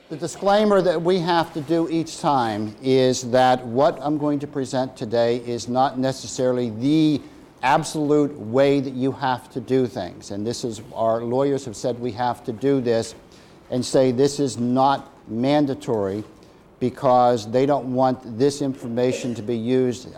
The disclaimer that we have to do each time is that what I'm going to present today is not necessarily the absolute way that you have to do things. And this is, our lawyers have said we have to do this and say this is not mandatory because they don't want this information to be used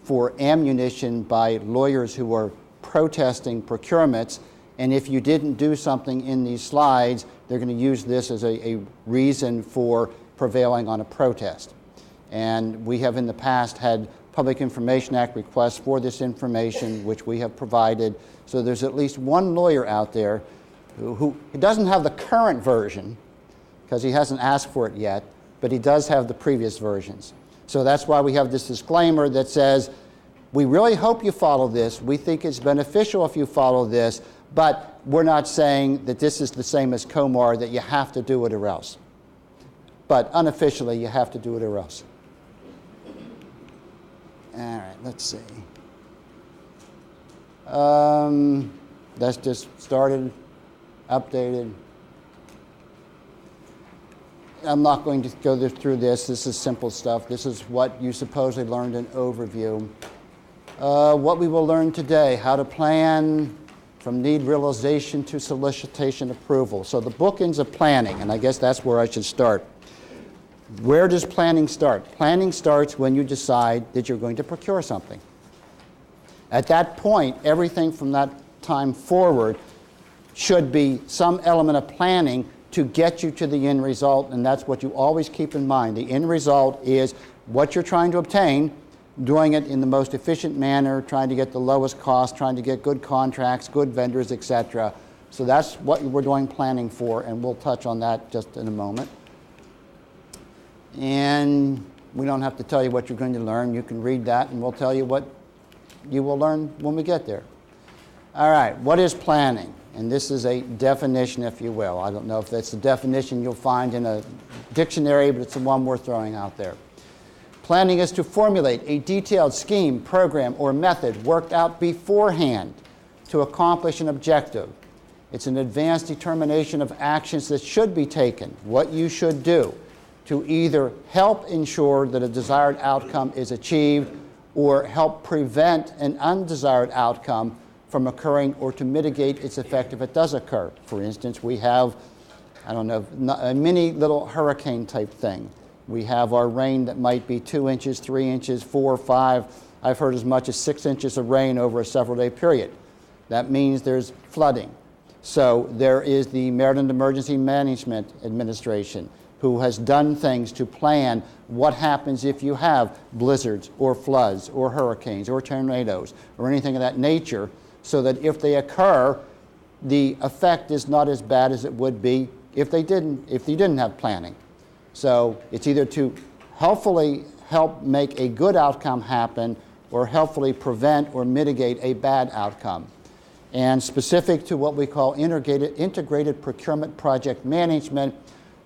for ammunition by lawyers who are protesting procurements. And if you didn't do something in these slides, they're going to use this as a reason for prevailing on a protest. And we have in the past had Public Information Act requests for this information, which we have provided. So there's at least one lawyer out there who doesn't have the current version because he hasn't asked for it yet, but he does have the previous versions. So that's why we have this disclaimer that says, we really hope you follow this. We think it's beneficial if you follow this, but we're not saying that this is the same as COMAR, that you have to do it or else. But unofficially, you have to do it or else. All right, let's see. That's just started, updated. I'm not going to go through this. This is simple stuff. This is what you supposedly learned in overview. What we will learn today, how to plan from need realization to solicitation approval. So the bookends of planning, and I guess that's where I should start. Where does planning start? Planning starts when you decide that you're going to procure something. At that point, everything from that time forward should be some element of planning to get you to the end result, and that's what you always keep in mind. The end result is what you're trying to obtain, doing it in the most efficient manner, trying to get the lowest cost, trying to get good contracts, good vendors, etc. So that's what we're doing planning for, and we'll touch on that just in a moment. And we don't have to tell you what you're going to learn. You can read that, and we'll tell you what you will learn when we get there. All right, what is planning? And this is a definition, if you will. I don't know if that's the definition you'll find in a dictionary, but it's the one we're throwing out there. Planning is to formulate a detailed scheme, program, or method worked out beforehand to accomplish an objective. It's an advanced determination of actions that should be taken, what you should do, to either help ensure that a desired outcome is achieved or help prevent an undesired outcome from occurring or to mitigate its effect if it does occur. For instance, we have, I don't know, a mini little hurricane type thing. We have our rain that might be 2 inches, 3 inches, 4 or 5. I've heard as much as 6 inches of rain over a several-day period. That means there's flooding. So there is the Maryland Emergency Management Administration, who has done things to plan what happens if you have blizzards or floods or hurricanes or tornadoes or anything of that nature, so that if they occur, the effect is not as bad as it would be if you didn't have planning. So it's either to helpfully help make a good outcome happen or helpfully prevent or mitigate a bad outcome. And specific to what we call integrated procurement project management,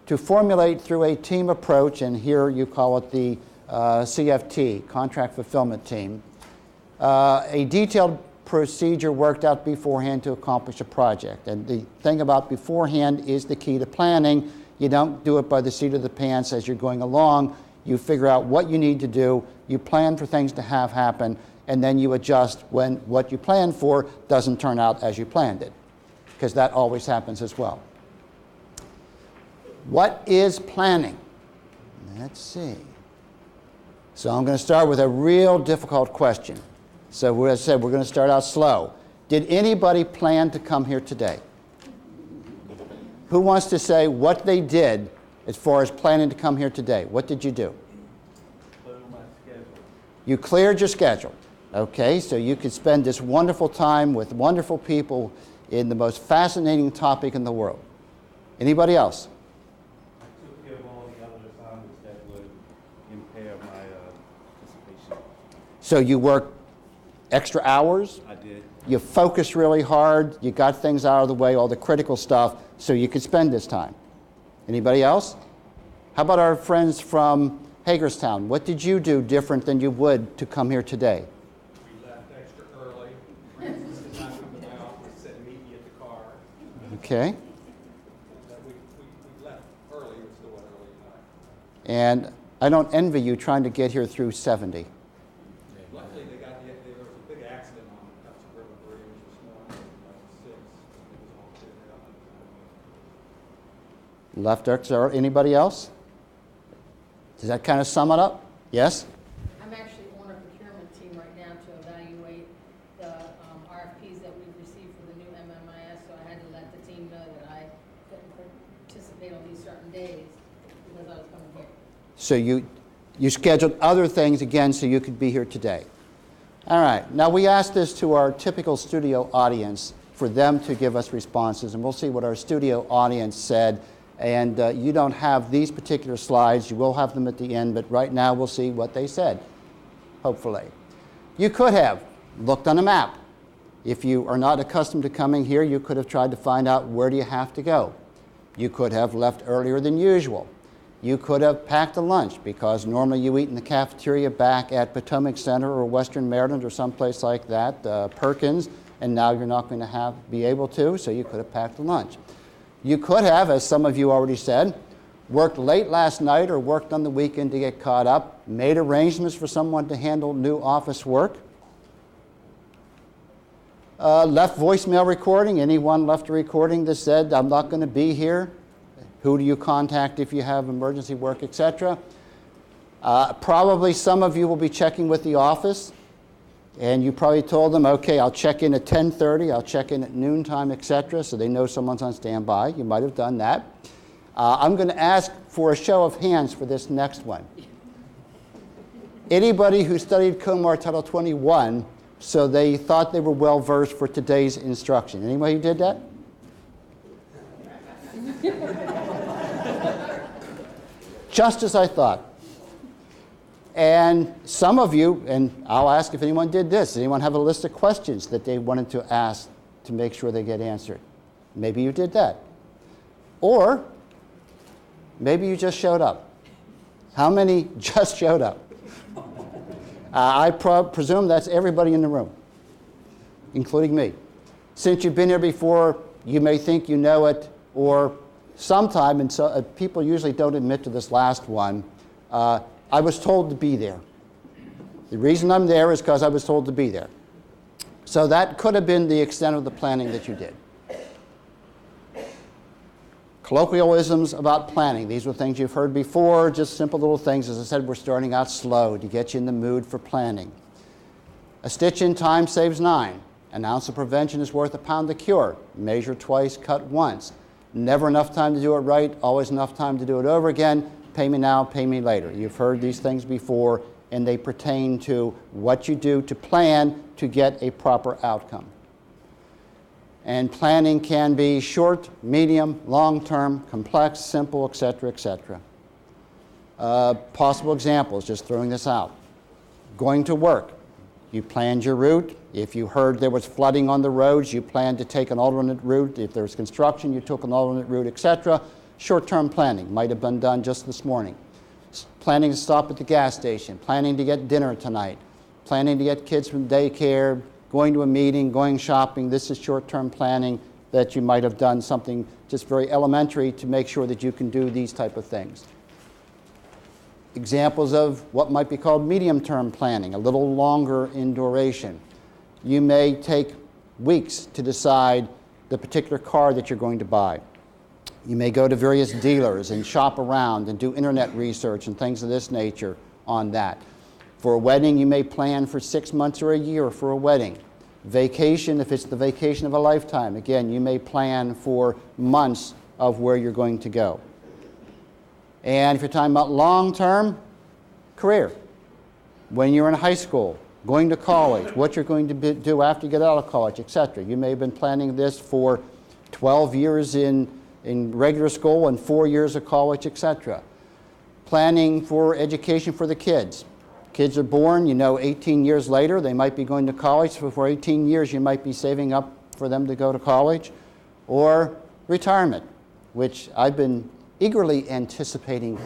to formulate through a team approach, and here you call it the CFT, Contract Fulfillment Team, a detailed procedure worked out beforehand to accomplish a project. And the thing about beforehand is the key to planning. You don't do it by the seat of the pants as you're going along. You figure out what you need to do, you plan for things to have happen, and then you adjust when what you planned for doesn't turn out as you planned it, because that always happens as well. What is planning? Let's see. So I'm going to start with a real difficult question. So as I said, we're going to start out slow. Did anybody plan to come here today? Who wants to say what they did as far as planning to come here today? What did you do? Cleared my schedule. You cleared your schedule. Okay, so you could spend this wonderful time with wonderful people in the most fascinating topic in the world. Anybody else? I took care of all the other assignments that would impair my participation. So you worked extra hours? I did. You focused really hard, you got things out of the way, all the critical stuff, so you could spend this time. Anybody else? How about our friends from Hagerstown? What did you do different than you would to come here today? We left extra early. Francis did not come to my office, said meet me at the car. Okay. We left early, it's the And I don't envy you trying to get here through 70. Luckily, there was a big accident on Hudson River Bridge this morning, like 6. It was all cleared out by the time. Left exit, anybody else? Does that kind of sum it up? Yes? I'm actually on a procurement team right now to evaluate the RFPs that we've received for the new MMIS, so I had to let the team know that I couldn't participate on these certain days because I was coming here. So you scheduled other things again so you could be here today. All right. Now we asked this to our typical studio audience for them to give us responses, and we'll see what our studio audience said. And you don't have these particular slides. You will have them at the end, but right now we'll see what they said, hopefully. You could have looked on a map. If you are not accustomed to coming here, you could have tried to find out where do you have to go. You could have left earlier than usual. You could have packed a lunch because normally you eat in the cafeteria back at Potomac Center or Western Maryland or someplace like that, Perkins, and now you're not going to be able to, so you could have packed a lunch. You could have, as some of you already said, worked late last night or worked on the weekend to get caught up, made arrangements for someone to handle new office work, left voicemail recording. Anyone left a recording that said, I'm not going to be here? Who do you contact if you have emergency work, etc.? Probably some of you will be checking with the office, and you probably told them, okay, I'll check in at 10:30, I'll check in at noontime, etc., so they know someone's on standby. You might have done that. I'm going to ask for a show of hands for this next one. Anybody who studied Comar Title 21, so they thought they were well versed for today's instruction. Anybody who did that? Just as I thought. And some of you, and I'll ask if anyone did this, does anyone have a list of questions that they wanted to ask to make sure they get answered? Maybe you did that. Or maybe you just showed up. How many just showed up? I presume that's everybody in the room, including me. Since you've been here before, you may think you know it, or sometime, and so people usually don't admit to this last one, I was told to be there. The reason I'm there is because I was told to be there. So that could have been the extent of the planning that you did. Colloquialisms about planning. These were things you've heard before, just simple little things. As I said, we're starting out slow to get you in the mood for planning. A stitch in time saves 9. An ounce of prevention is worth a pound of cure. Measure twice, cut once. Never enough time to do it right, always enough time to do it over again. Pay me now, pay me later. You've heard these things before, and they pertain to what you do to plan to get a proper outcome. And planning can be short, medium, long-term, complex, simple, etc., etc. Possible examples, just throwing this out. Going to work. You planned your route. If you heard there was flooding on the roads, you planned to take an alternate route. If there was construction, you took an alternate route, etc. Short-term planning might have been done just this morning. Planning to stop at the gas station, planning to get dinner tonight, planning to get kids from daycare, going to a meeting, going shopping. This is short-term planning that you might have done something just very elementary to make sure that you can do these type of things. Examples of what might be called medium-term planning, a little longer in duration. You may take weeks to decide the particular car that you're going to buy. You may go to various dealers and shop around and do internet research and things of this nature on that. For a wedding, you may plan for 6 months or a year for a wedding. Vacation, if it's the vacation of a lifetime, again, you may plan for months of where you're going to go. And if you're talking about long-term, career. When you're in high school, going to college, what you're going to do after you get out of college, etc. You may have been planning this for 12 years in regular school and 4 years of college, etc. Planning for education for the kids. Kids are born, 18 years later, they might be going to college. So for 18 years, you might be saving up for them to go to college. Or retirement, which I've been eagerly anticipating,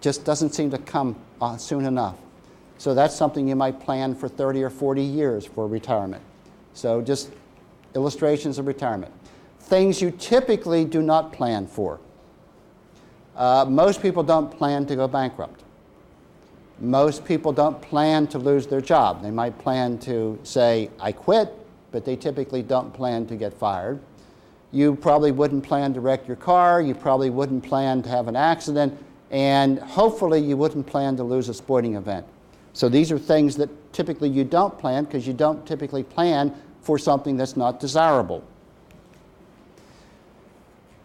just doesn't seem to come soon enough. So that's something you might plan for 30 or 40 years for retirement. So just illustrations of retirement. Things you typically do not plan for. Most people don't plan to go bankrupt. Most people don't plan to lose their job. They might plan to say, I quit, but they typically don't plan to get fired. You probably wouldn't plan to wreck your car. You probably wouldn't plan to have an accident. And hopefully you wouldn't plan to lose a sporting event. So these are things that typically you don't plan because you don't typically plan for something that's not desirable.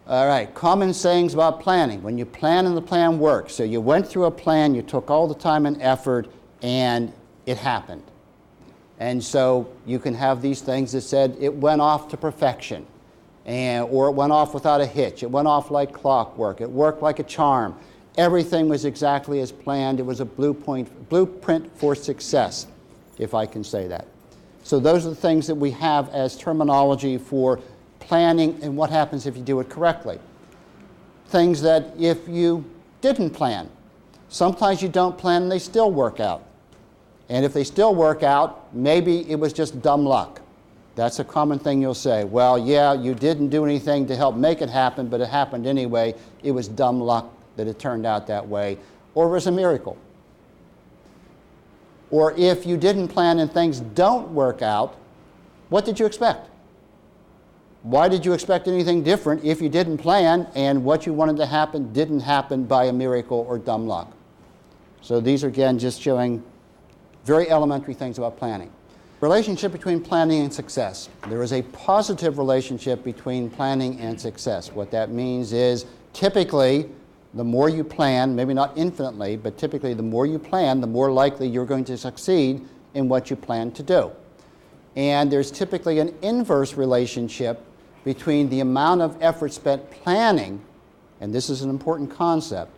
All right, common sayings about planning. When you plan and the plan works. So you went through a plan, you took all the time and effort, and it happened. And so you can have these things that said it went off to perfection, or it went off without a hitch. It went off like clockwork. It worked like a charm. Everything was exactly as planned. It was a blueprint for success, if I can say that. So those are the things that we have as terminology for planning and what happens if you do it correctly. Things that if you didn't plan, sometimes you don't plan and they still work out. And if they still work out, maybe it was just dumb luck. That's a common thing you'll say. Well, yeah, you didn't do anything to help make it happen, but it happened anyway. It was dumb luck that it turned out that way. Or it was a miracle. Or if you didn't plan and things don't work out, what did you expect? Why did you expect anything different if you didn't plan and what you wanted to happen didn't happen by a miracle or dumb luck? So these are, again, just showing very elementary things about planning. Relationship between planning and success. There is a positive relationship between planning and success. What that means is typically the more you plan, maybe not infinitely, but typically the more you plan, the more likely you're going to succeed in what you plan to do. And there's typically an inverse relationship between the amount of effort spent planning, and this is an important concept,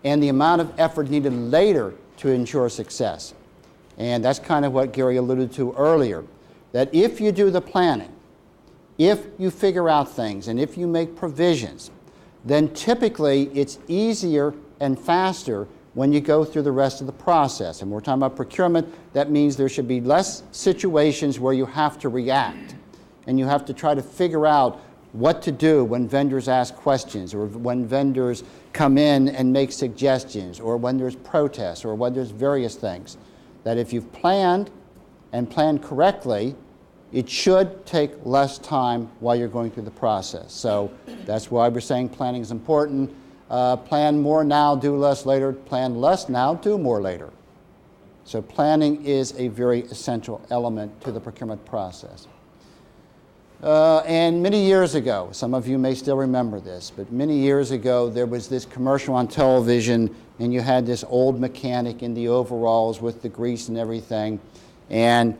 and the amount of effort needed later to ensure success. And that's kind of what Gary alluded to earlier, that if you do the planning, if you figure out things, and if you make provisions, then typically it's easier and faster when you go through the rest of the process. And we're talking about procurement. That means there should be less situations where you have to react and you have to try to figure out what to do when vendors ask questions or when vendors come in and make suggestions or when there's protests or when there's various things. That if you've planned and planned correctly, it should take less time while you're going through the process. So that's why we're saying planning is important. Plan more now, do less later. Plan less now, do more later. So planning is a very essential element to the procurement process. And many years ago, some of you may still remember this, but many years ago there was this commercial on television and you had this old mechanic in the overalls with the grease and everything, and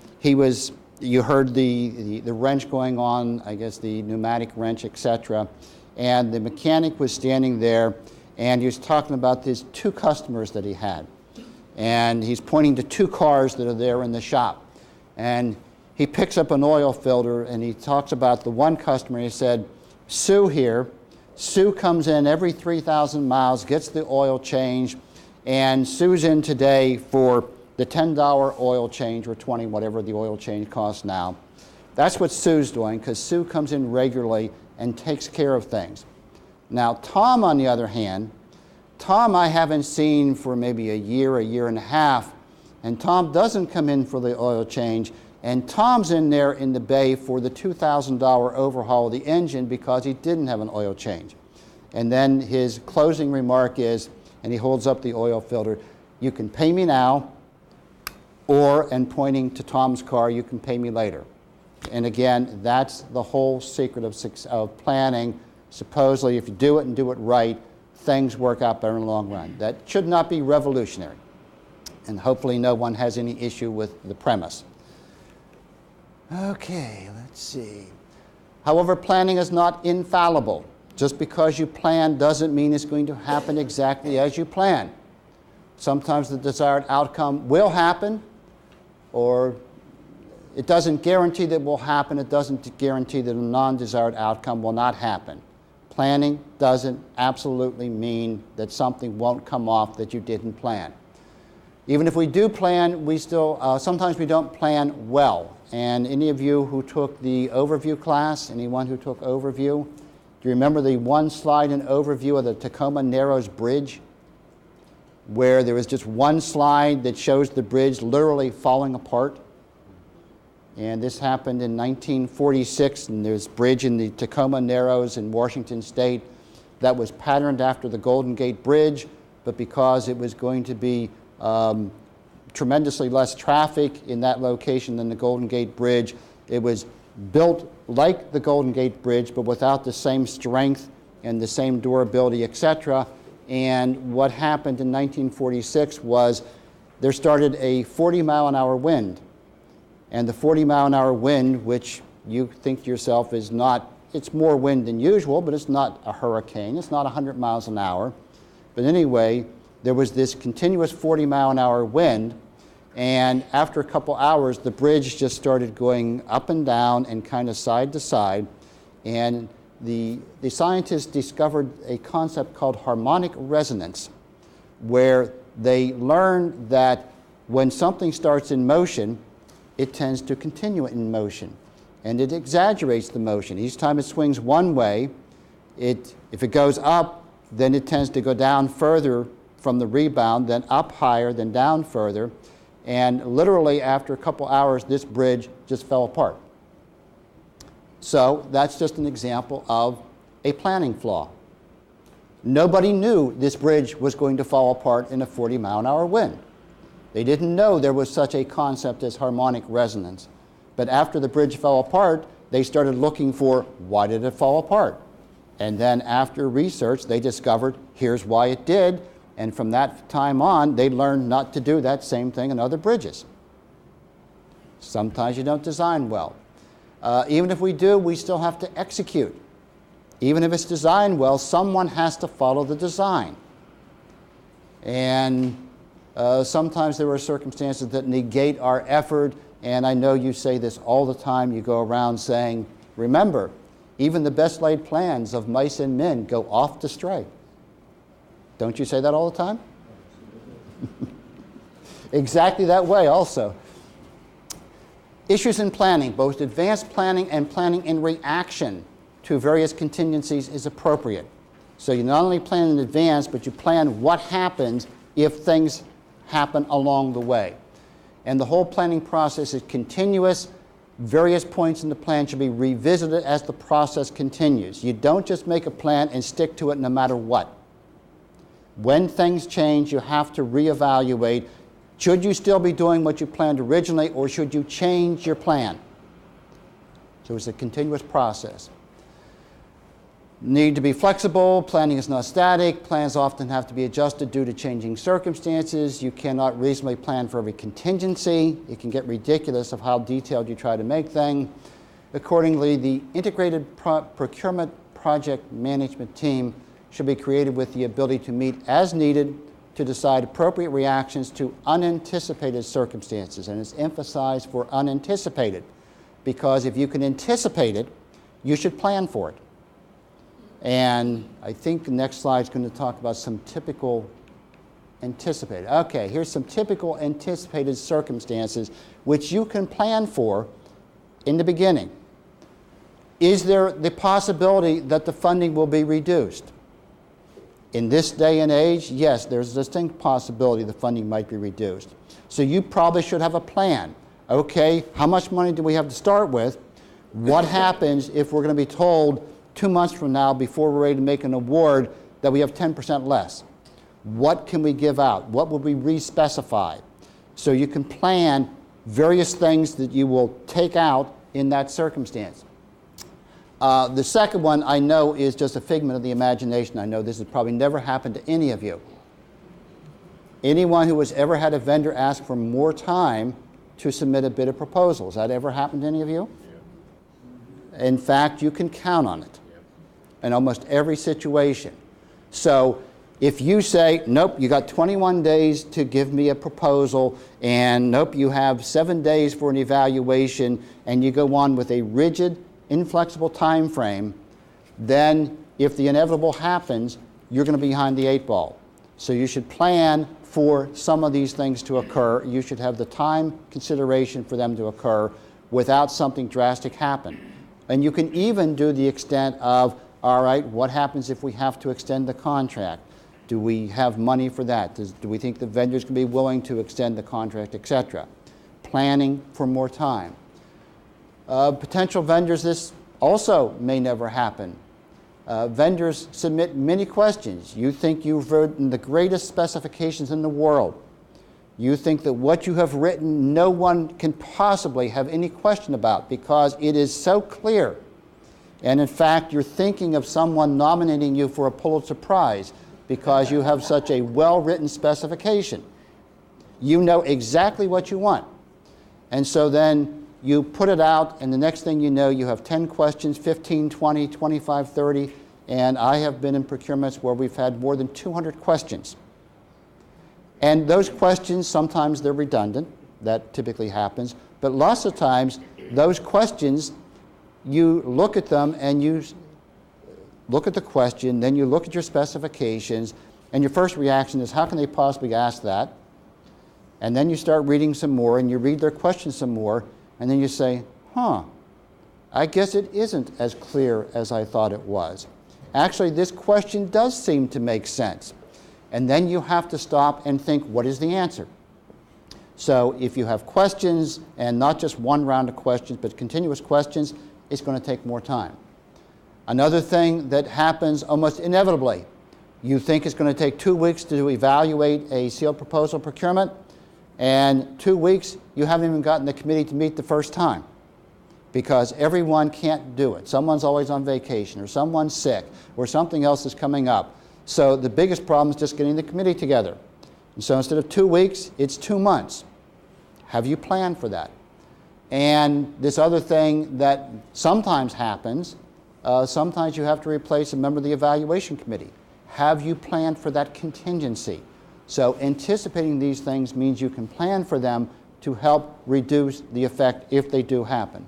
you heard the wrench going on, I guess the pneumatic wrench, etc. And the mechanic was standing there and he was talking about these two customers that he had. And he's pointing to two cars that are there in the shop. And he picks up an oil filter and he talks about the one customer. He said, Sue here. Sue comes in every 3,000 miles, gets the oil change, and Sue's in today for the $10 oil change or $20, whatever the oil change costs now. That's what Sue's doing because Sue comes in regularly and takes care of things. Now Tom, on the other hand, Tom I haven't seen for maybe a year and a half, and Tom doesn't come in for the oil change, and Tom's in there in the bay for the $2,000 overhaul of the engine because he didn't have an oil change. And then his closing remark is, and he holds up the oil filter, you can pay me now, or, and pointing to Tom's car, you can pay me later. And again, that's the whole secret of planning. Supposedly, if you do it and do it right, things work out better in the long run. That should not be revolutionary. And hopefully no one has any issue with the premise. Okay, let's see. However, planning is not infallible. Just because you plan doesn't mean it's going to happen exactly as you plan. Sometimes the desired outcome will happen, or it doesn't guarantee that it will happen. It doesn't guarantee that a non-desired outcome will not happen. Planning doesn't absolutely mean that something won't come off that you didn't plan. Even if we do plan, we still, sometimes we don't plan well. And any of you who took the overview class, anyone who took overview, Do you remember the one slide and overview of the Tacoma Narrows Bridge, where there was just one slide that shows the bridge literally falling apart? And this happened in 1946, and there's a bridge in the Tacoma Narrows in Washington State that was patterned after the Golden Gate Bridge, but because it was going to be tremendously less traffic in that location than the Golden Gate Bridge, it was built like the Golden Gate Bridge, but without the same strength and the same durability, etc. And what happened in 1946 was there started a 40-mile-an-hour wind. And the 40-mile-an-hour wind, which you think to yourself is not, it's more wind than usual, but it's not a hurricane. It's not 100 miles an hour. But anyway, there was this continuous 40-mile-an-hour wind, and after a couple hours, the bridge just started going up and down and kind of side to side. And the scientists discovered a concept called harmonic resonance, where they learned that when something starts in motion, it tends to continue in motion, and it exaggerates the motion. Each time it swings one way, if it goes up, then it tends to go down further from the rebound, then up higher, then down further. And literally after a couple hours, this bridge just fell apart. So that's just an example of a planning flaw. Nobody knew this bridge was going to fall apart in a 40-mile-an-hour wind. They didn't know there was such a concept as harmonic resonance. But after the bridge fell apart, they started looking for why did it fall apart? And then after research, they discovered here's why it did. And from that time on, they learned not to do that same thing in other bridges. Sometimes you don't design well. Even if we do, we still have to execute. Even if it's designed well, someone has to follow the design. And sometimes there are circumstances that negate our effort, and I know you say this all the time. You go around saying, remember, even the best laid plans of mice and men go oft astray. Don't you say that all the time? Exactly that way also. Issues in planning, both advanced planning and planning in reaction to various contingencies is appropriate. So you not only plan in advance, but you plan what happens if things happen along the way. And the whole planning process is continuous. Various points in the plan should be revisited as the process continues. You don't just make a plan and stick to it no matter what. When things change, you have to reevaluate. Should you still be doing what you planned originally, or should you change your plan? So it's a continuous process. Need to be flexible. Planning is not static. Plans often have to be adjusted due to changing circumstances. You cannot reasonably plan for every contingency. It can get ridiculous of how detailed you try to make things. Accordingly, the integrated procurement project management team should be created with the ability to meet as needed to decide appropriate reactions to unanticipated circumstances. And it's emphasized for unanticipated, because if you can anticipate it, you should plan for it. And I think the next slide is going to talk about some typical anticipated. Okay, here's some typical anticipated circumstances which you can plan for in the beginning. Is there the possibility that the funding will be reduced? In this day and age, yes, there's a distinct possibility the funding might be reduced. So you probably should have a plan. Okay, how much money do we have to start with? What happens if we're going to be told 2 months from now, before we're ready to make an award, that we have 10% less? What can we give out? What would we re-specify? So you can plan various things that you will take out in that circumstance. The second one I know is just a figment of the imagination. I know this has probably never happened to any of you. Anyone who has ever had a vendor ask for more time to submit a bid of proposal, has that ever happened to any of you? Yeah. In fact, you can count on it in almost every situation. So if you say, nope, you got 21 days to give me a proposal, and nope, you have 7 days for an evaluation, and you go on with a rigid, inflexible time frame, then if the inevitable happens, you're going to be behind the 8 ball. So you should plan for some of these things to occur. You should have the time consideration for them to occur without something drastic happen. And you can even do the extent of All right, what happens if we have to extend the contract? Do we have money for that? Do we think the vendors can be willing to extend the contract, etc.? Planning for more time. Potential vendors, this also may never happen. Vendors submit many questions. You think you've written the greatest specifications in the world. You think that what you have written no one can possibly have any question about because it is so clear. And in fact, you're thinking of someone nominating you for a Pulitzer Prize because you have such a well-written specification. You know exactly what you want. And so then you put it out, and the next thing you know, you have 10 questions, 15, 20, 25, 30, and I have been in procurements where we've had more than 200 questions. And those questions, sometimes they're redundant. That typically happens. But lots of times, those questions, you look at them and you look at the question, then you look at your specifications, and your first reaction is, how can they possibly ask that? And then you start reading some more, and you read their questions some more, and then you say, I guess it isn't as clear as I thought it was. Actually, this question does seem to make sense. And then you have to stop and think, what is the answer? So if you have questions, and not just one round of questions, but continuous questions, it's going to take more time. Another thing that happens almost inevitably, you think it's going to take 2 weeks to evaluate a sealed proposal procurement, and 2 weeks, you haven't even gotten the committee to meet the first time because everyone can't do it. Someone's always on vacation, or someone's sick, or something else is coming up. So the biggest problem is just getting the committee together. And so instead of 2 weeks, it's 2 months. Have you planned for that? And this other thing that sometimes happens, sometimes you have to replace a member of the evaluation committee. Have you planned for that contingency? So anticipating these things means you can plan for them to help reduce the effect if they do happen.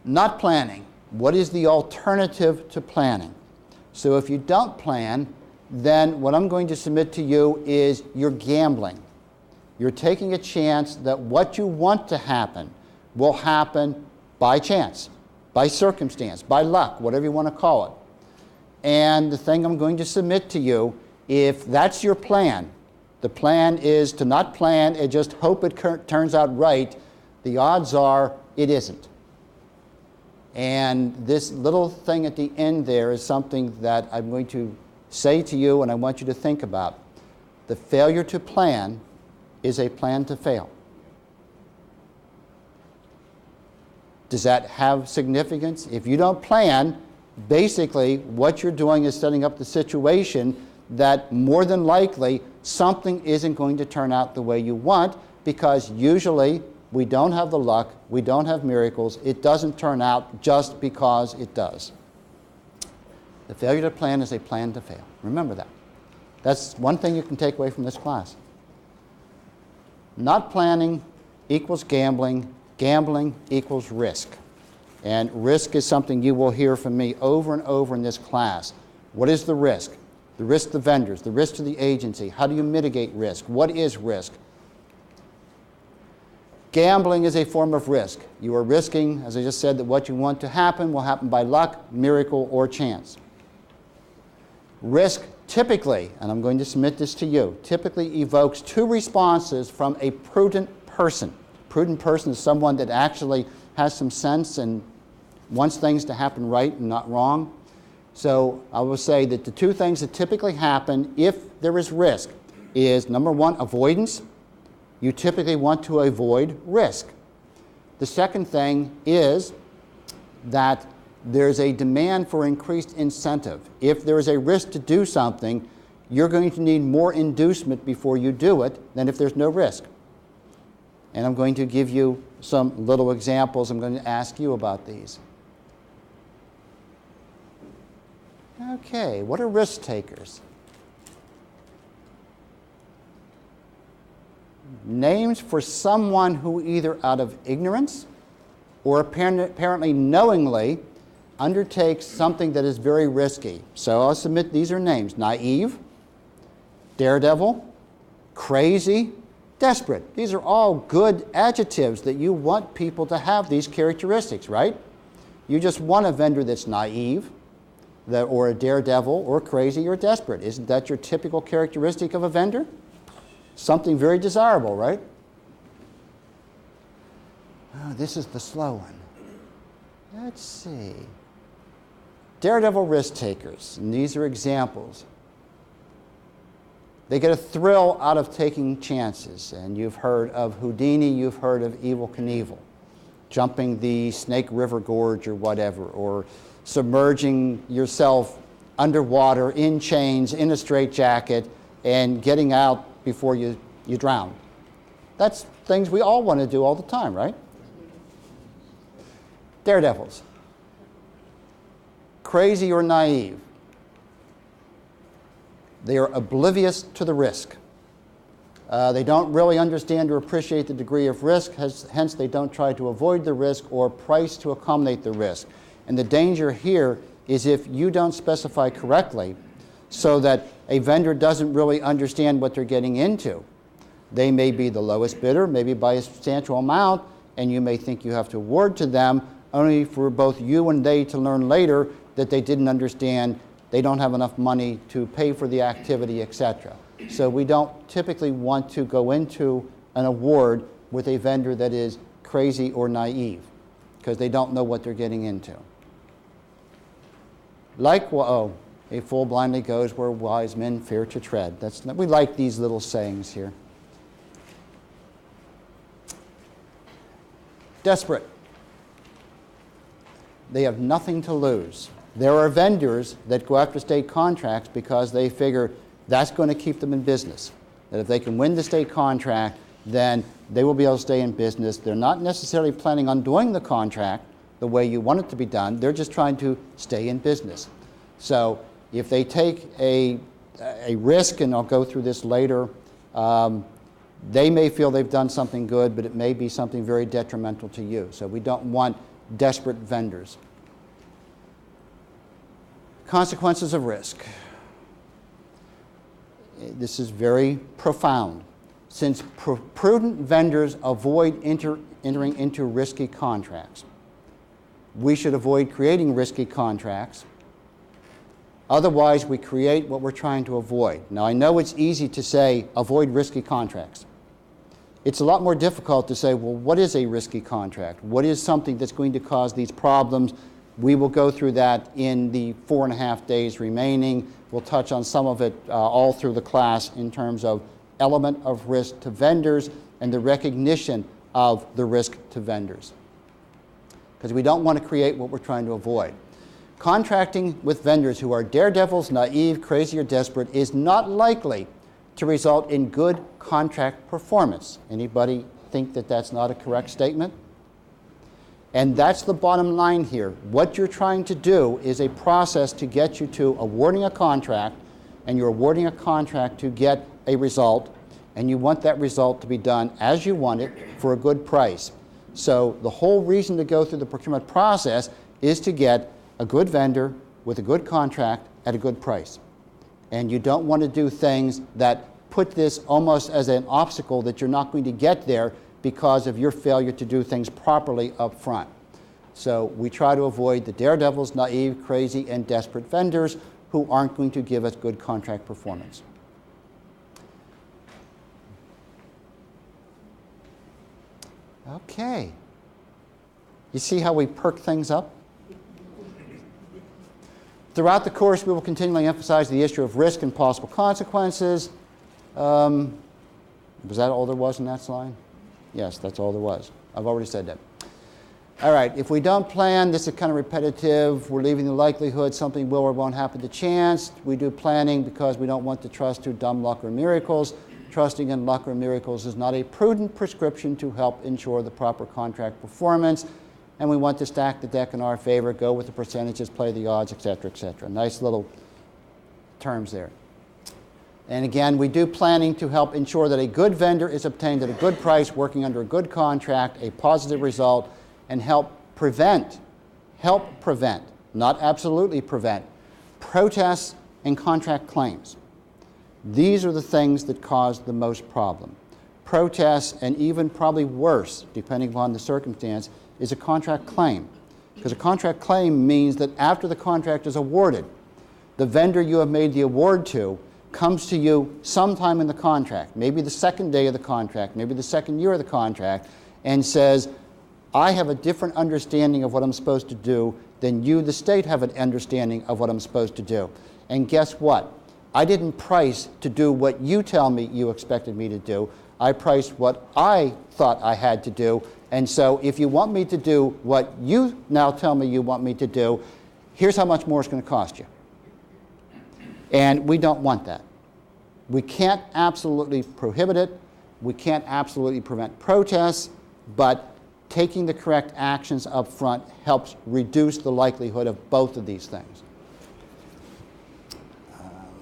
Not planning. What is the alternative to planning? So if you don't plan, then what I'm going to submit to you is you're gambling. You're taking a chance that what you want to happen will happen by chance, by circumstance, by luck, whatever you want to call it. And the thing I'm going to submit to you, if that's your plan, the plan is to not plan and just hope it turns out right, the odds are it isn't. And this little thing at the end there is something that I'm going to say to you and I want you to think about. The failure to plan is a plan to fail. Does that have significance? If you don't plan, basically what you're doing is setting up the situation that more than likely something isn't going to turn out the way you want, because usually we don't have the luck, we don't have miracles, it doesn't turn out just because it does. The failure to plan is a plan to fail. Remember that. That's one thing you can take away from this class. Not planning equals gambling, gambling equals risk. And risk is something you will hear from me over and over in this class. What is the risk? The risk to the vendors, the risk to the agency. How do you mitigate risk? What is risk? Gambling is a form of risk. You are risking, as I just said, that what you want to happen will happen by luck, miracle, or chance. Risk typically, and I'm going to submit this to you, typically evokes two responses from a prudent person. A prudent person is someone that actually has some sense and wants things to happen right and not wrong. So I will say that the two things that typically happen if there is risk is, number one, avoidance. You typically want to avoid risk. The second thing is that there's a demand for increased incentive. If there is a risk to do something, you're going to need more inducement before you do it than if there's no risk. And I'm going to give you some little examples. I'm going to ask you about these. Okay, what are risk takers? Names for someone who either out of ignorance or apparently knowingly undertakes something that is very risky. So I'll submit these are names: naive, daredevil, crazy, desperate. These are all good adjectives that you want people to have these characteristics, right? You just want a vendor that's naive, or a daredevil, or crazy, or desperate. Isn't that your typical characteristic of a vendor? Something very desirable, right? Oh, this is the slow one. Let's see. Daredevil risk takers, and these are examples. They get a thrill out of taking chances, and you've heard of Houdini, you've heard of Evel Knievel, jumping the Snake River Gorge or whatever, or submerging yourself underwater in chains, in a straitjacket, and getting out before you drown. That's things we all want to do all the time, right? Daredevils. Crazy or naive. They are oblivious to the risk. They don't really understand or appreciate the degree of risk, hence they don't try to avoid the risk or price to accommodate the risk. And the danger here is if you don't specify correctly so that a vendor doesn't really understand what they're getting into. They may be the lowest bidder, maybe by a substantial amount, and you may think you have to award to them, only for both you and they to learn later that they didn't understand, they don't have enough money to pay for the activity, etc. So we don't typically want to go into an award with a vendor that is crazy or naive, because they don't know what they're getting into. Like, a fool blindly goes where wise men fear to tread. We like these little sayings here. Desperate. They have nothing to lose. There are vendors that go after state contracts because they figure that's going to keep them in business. That if they can win the state contract, then they will be able to stay in business. They're not necessarily planning on doing the contract the way you want it to be done. They're just trying to stay in business. So if they take a risk, and I'll go through this later, they may feel they've done something good, but it may be something very detrimental to you. So we don't want desperate vendors. Consequences of risk. This is very profound. Since prudent vendors avoid entering into risky contracts, we should avoid creating risky contracts. Otherwise, we create what we're trying to avoid. Now, I know it's easy to say avoid risky contracts. It's a lot more difficult to say, well, what is a risky contract? What is something that's going to cause these problems? We will go through that in the 4.5 days remaining. We'll touch on some of it all through the class in terms of element of risk to vendors and the recognition of the risk to vendors. Because we don't want to create what we're trying to avoid. Contracting with vendors who are daredevils, naive, crazy, or desperate is not likely to result in good contract performance. Anybody think that that's not a correct statement? And that's the bottom line here. What you're trying to do is a process to get you to awarding a contract, and you're awarding a contract to get a result, and you want that result to be done as you want it for a good price. So the whole reason to go through the procurement process is to get a good vendor with a good contract at a good price. And you don't want to do things that put this almost as an obstacle that you're not going to get there because of your failure to do things properly up front. So we try to avoid the daredevils, naive, crazy, and desperate vendors who aren't going to give us good contract performance. Okay. You see how we perk things up? Throughout the course, we will continually emphasize the issue of risk and possible consequences. Was that all there was in that slide? Yes, that's all there was. I've already said that. All right, if we don't plan, this is kind of repetitive. We're leaving the likelihood something will or won't happen to chance. We do planning because we don't want to trust to dumb luck or miracles. Trusting in luck or miracles is not a prudent prescription to help ensure the proper contract performance. And we want to stack the deck in our favor, go with the percentages, play the odds, etc., etc. Nice little terms there. And again, we do planning to help ensure that a good vendor is obtained at a good price, working under a good contract, a positive result, and help prevent, not absolutely prevent, protests and contract claims. These are the things that cause the most problem. Protests, and even probably worse, depending upon the circumstance, is a contract claim. Because a contract claim means that after the contract is awarded, the vendor you have made the award to comes to you sometime in the contract, maybe the second day of the contract, maybe the second year of the contract, and says, I have a different understanding of what I'm supposed to do than you, the state, have an understanding of what I'm supposed to do. And guess what? I didn't price to do what you tell me you expected me to do. I priced what I thought I had to do. And so if you want me to do what you now tell me you want me to do, here's how much more it's going to cost you. And we don't want that. We can't absolutely prohibit it. We can't absolutely prevent protests, but taking the correct actions up front helps reduce the likelihood of both of these things.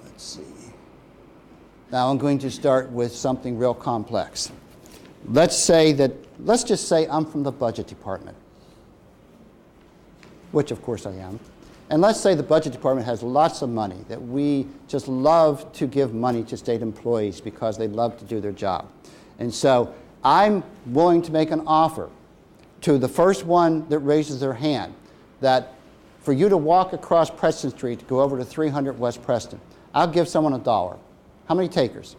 Let's see. Now I'm going to start with something real complex. Let's just say I'm from the budget department, which of course I am. And let's say the budget department has lots of money, that we just love to give money to state employees because they love to do their job. And so I'm willing to make an offer to the first one that raises their hand that for you to walk across Preston Street to go over to 300 West Preston, I'll give someone $1. How many takers?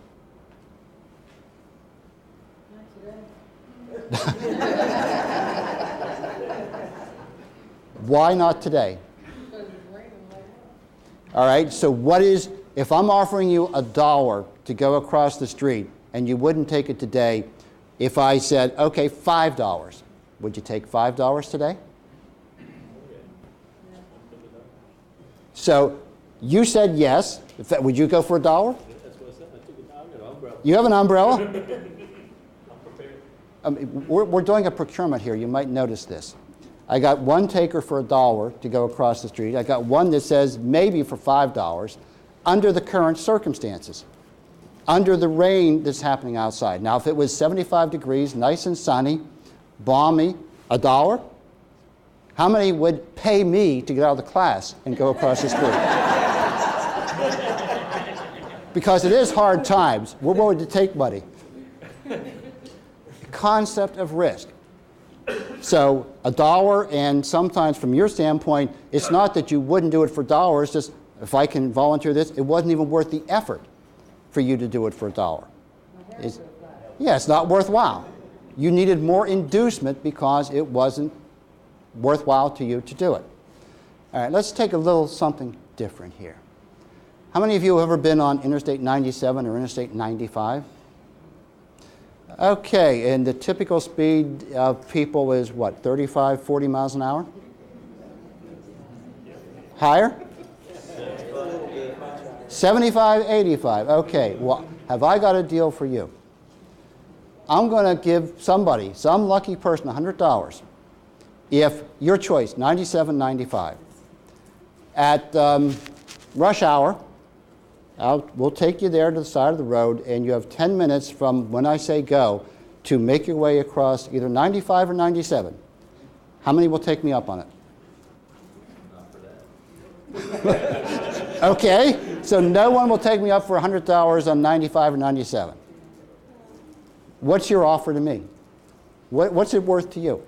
Why not today? All right, so if I'm offering you $1 to go across the street and you wouldn't take it today, if I said, okay, $5, would you take $5 today? So you said yes. Would you go for $1? That's what I said. I took an umbrella. You have an umbrella? I'm prepared. We're doing a procurement here. You might notice this. I got one taker for $1 to go across the street. I got one that says maybe for $5 under the current circumstances, under the rain that's happening outside. Now, if it was 75 degrees, nice and sunny, balmy, $1, how many would pay me to get out of the class and go across the street? Because it is hard times. We're willing to take money. Concept of risk. So $1, and sometimes from your standpoint, it's not that you wouldn't do it for $1, just if I can volunteer this, it wasn't even worth the effort for you to do it for $1. It's not worthwhile. You needed more inducement because it wasn't worthwhile to you to do it. All right, let's take a little something different here. How many of you have ever been on Interstate 97 or Interstate 95? Okay, and the typical speed of people is what, 35, 40 miles an hour? Higher? 75, 85. Okay, well, have I got a deal for you? I'm going to give somebody, some lucky person, $100 if your choice, 97, 95. At rush hour, we'll take you there to the side of the road, and you have 10 minutes from when I say go to make your way across either 95 or 97. How many will take me up on it? Not for that. Okay, so no one will take me up for $100 on 95 or 97. What's your offer to me? What's it worth to you?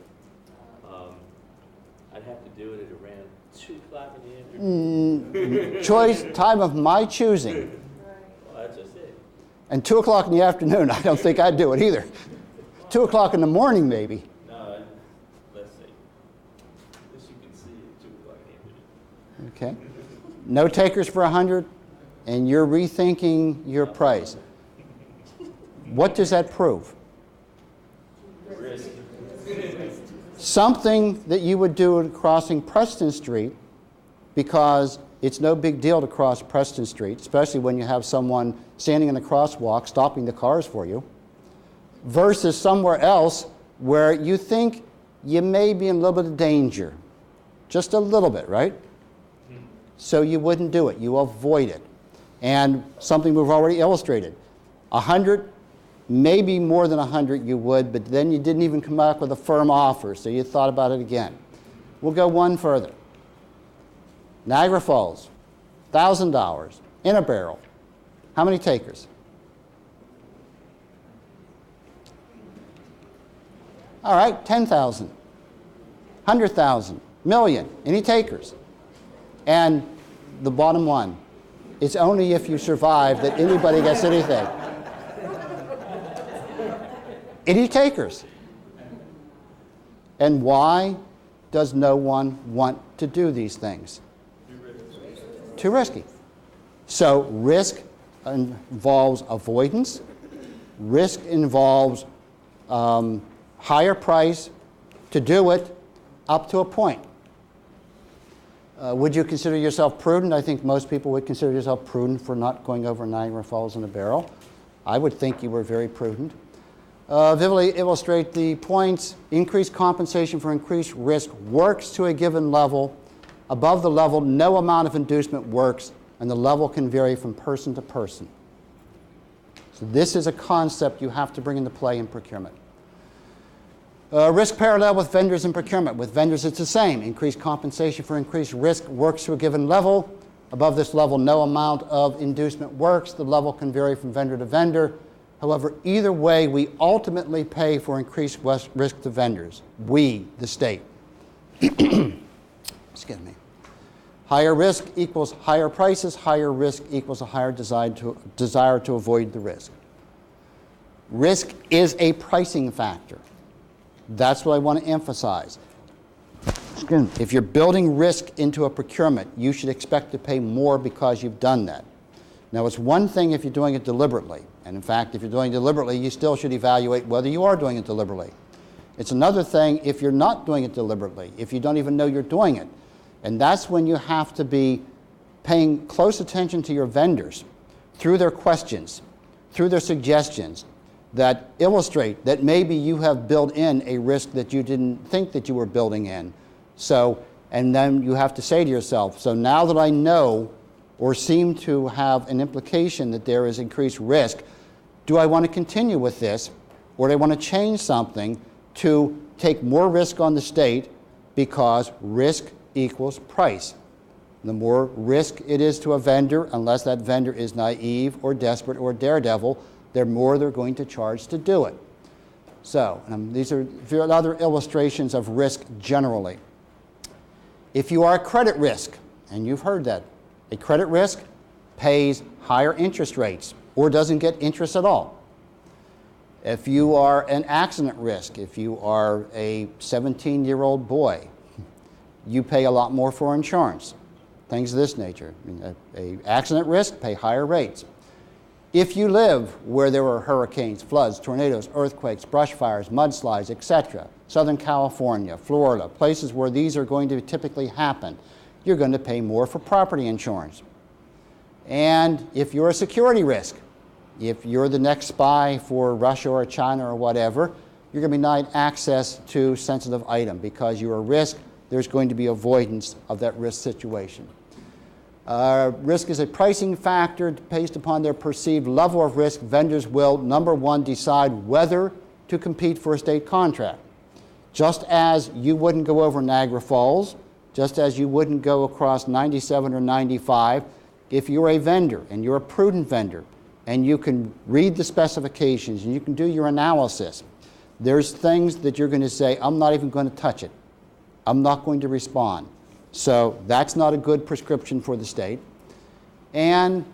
I'd have to do it at around 2 o'clock in the afternoon. Choice, time of my choosing. Well, that's just it. And 2 o'clock in the afternoon, I don't think I'd do it either. 2 o'clock in the morning, maybe. No, let's see. This you can see at 2 o'clock in the afternoon. Okay. No takers for 100, and you're rethinking your price. What does that prove? Risk. Something that you would do at crossing Preston Street, because it's no big deal to cross Preston Street, especially when you have someone standing in a crosswalk stopping the cars for you, versus somewhere else where you think you may be in a little bit of danger. Just a little bit, right? So you wouldn't do it. You avoid it. And something we've already illustrated. 100, maybe more than 100 you would, but then you didn't even come back with a firm offer, so you thought about it again. We'll go one further. Niagara Falls, $1,000 in a barrel. How many takers? All right, 10,000, 100,000, million. Any takers? And the bottom line, it's only if you survive that anybody gets anything. Any takers? And why does no one want to do these things? Too risky. So risk involves avoidance. Risk involves higher price to do it up to a point. Would you consider yourself prudent? I think most people would consider yourself prudent for not going over Niagara Falls in a barrel. I would think you were very prudent. Vividly illustrate the points. Increased compensation for increased risk works to a given level. Above the level, no amount of inducement works, and the level can vary from person to person. So this is a concept you have to bring into play in procurement. Risk parallel with vendors in procurement. With vendors, it's the same. Increased compensation for increased risk works to a given level. Above this level, no amount of inducement works. The level can vary from vendor to vendor. However, either way, we ultimately pay for increased risk to vendors. We, the state. Excuse me. Higher risk equals higher prices. Higher risk equals a higher desire to avoid the risk. Risk is a pricing factor. That's what I want to emphasize. If you're building risk into a procurement, you should expect to pay more because you've done that. Now, it's one thing if you're doing it deliberately. And in fact, if you're doing it deliberately, you still should evaluate whether you are doing it deliberately. It's another thing if you're not doing it deliberately, if you don't even know you're doing it. And that's when you have to be paying close attention to your vendors through their questions, through their suggestions that illustrate that maybe you have built in a risk that you didn't think that you were building in. So, and then you have to say to yourself, so now that I know or seem to have an implication that there is increased risk, do I want to continue with this, or do I want to change something to take more risk on the state, because risk equals price. The more risk it is to a vendor, unless that vendor is naive or desperate or daredevil, the more they're going to charge to do it. So these are other illustrations of risk generally. If you are a credit risk, and you've heard that, a credit risk pays higher interest rates or doesn't get interest at all. If you are an accident risk, if you are a 17-year-old boy, you pay a lot more for insurance. Things of this nature. An accident risk, pay higher rates. If you live where there are hurricanes, floods, tornadoes, earthquakes, brush fires, mudslides, etc., Southern California, Florida, places where these are going to typically happen, you're going to pay more for property insurance. And if you're a security risk, if you're the next spy for Russia or China or whatever, you're going to be denied access to sensitive item because you're a risk. There's going to be avoidance of that risk situation. Risk is a pricing factor based upon their perceived level of risk. Vendors will, number one, decide whether to compete for a state contract. Just as you wouldn't go over Niagara Falls, just as you wouldn't go across 97 or 95, if you're a vendor and you're a prudent vendor and you can read the specifications and you can do your analysis, there's things that you're going to say, I'm not even going to touch it. I'm not going to respond. So that's not a good prescription for the state. And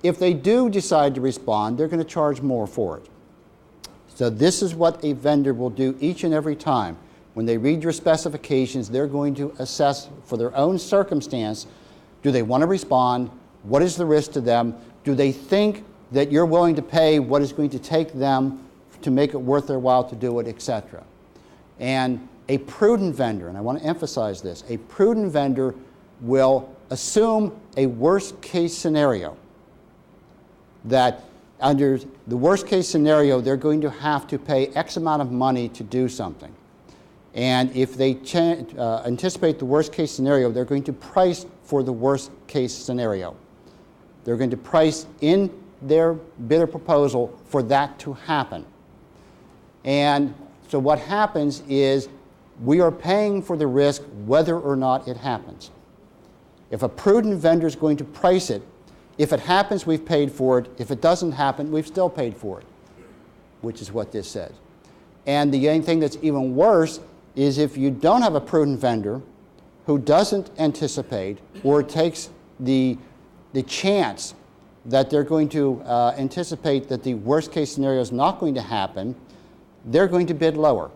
if they do decide to respond, they're going to charge more for it. So this is what a vendor will do each and every time. When they read your specifications, they're going to assess for their own circumstance, do they want to respond? What is the risk to them? Do they think that you're willing to pay what is going to take them to make it worth their while to do it, etc. And a prudent vendor, and I want to emphasize this, a prudent vendor will assume a worst case scenario, that under the worst case scenario, they're going to have to pay X amount of money to do something. And if they anticipate the worst case scenario, they're going to price for the worst case scenario. They're going to price in their bidder proposal for that to happen. And so what happens is we are paying for the risk whether or not it happens. If a prudent vendor is going to price it, if it happens, we've paid for it. If it doesn't happen, we've still paid for it, which is what this says. And the thing that's even worse is if you don't have a prudent vendor who doesn't anticipate or takes the chance that they're going to anticipate that the worst case scenario is not going to happen, they're going to bid lower.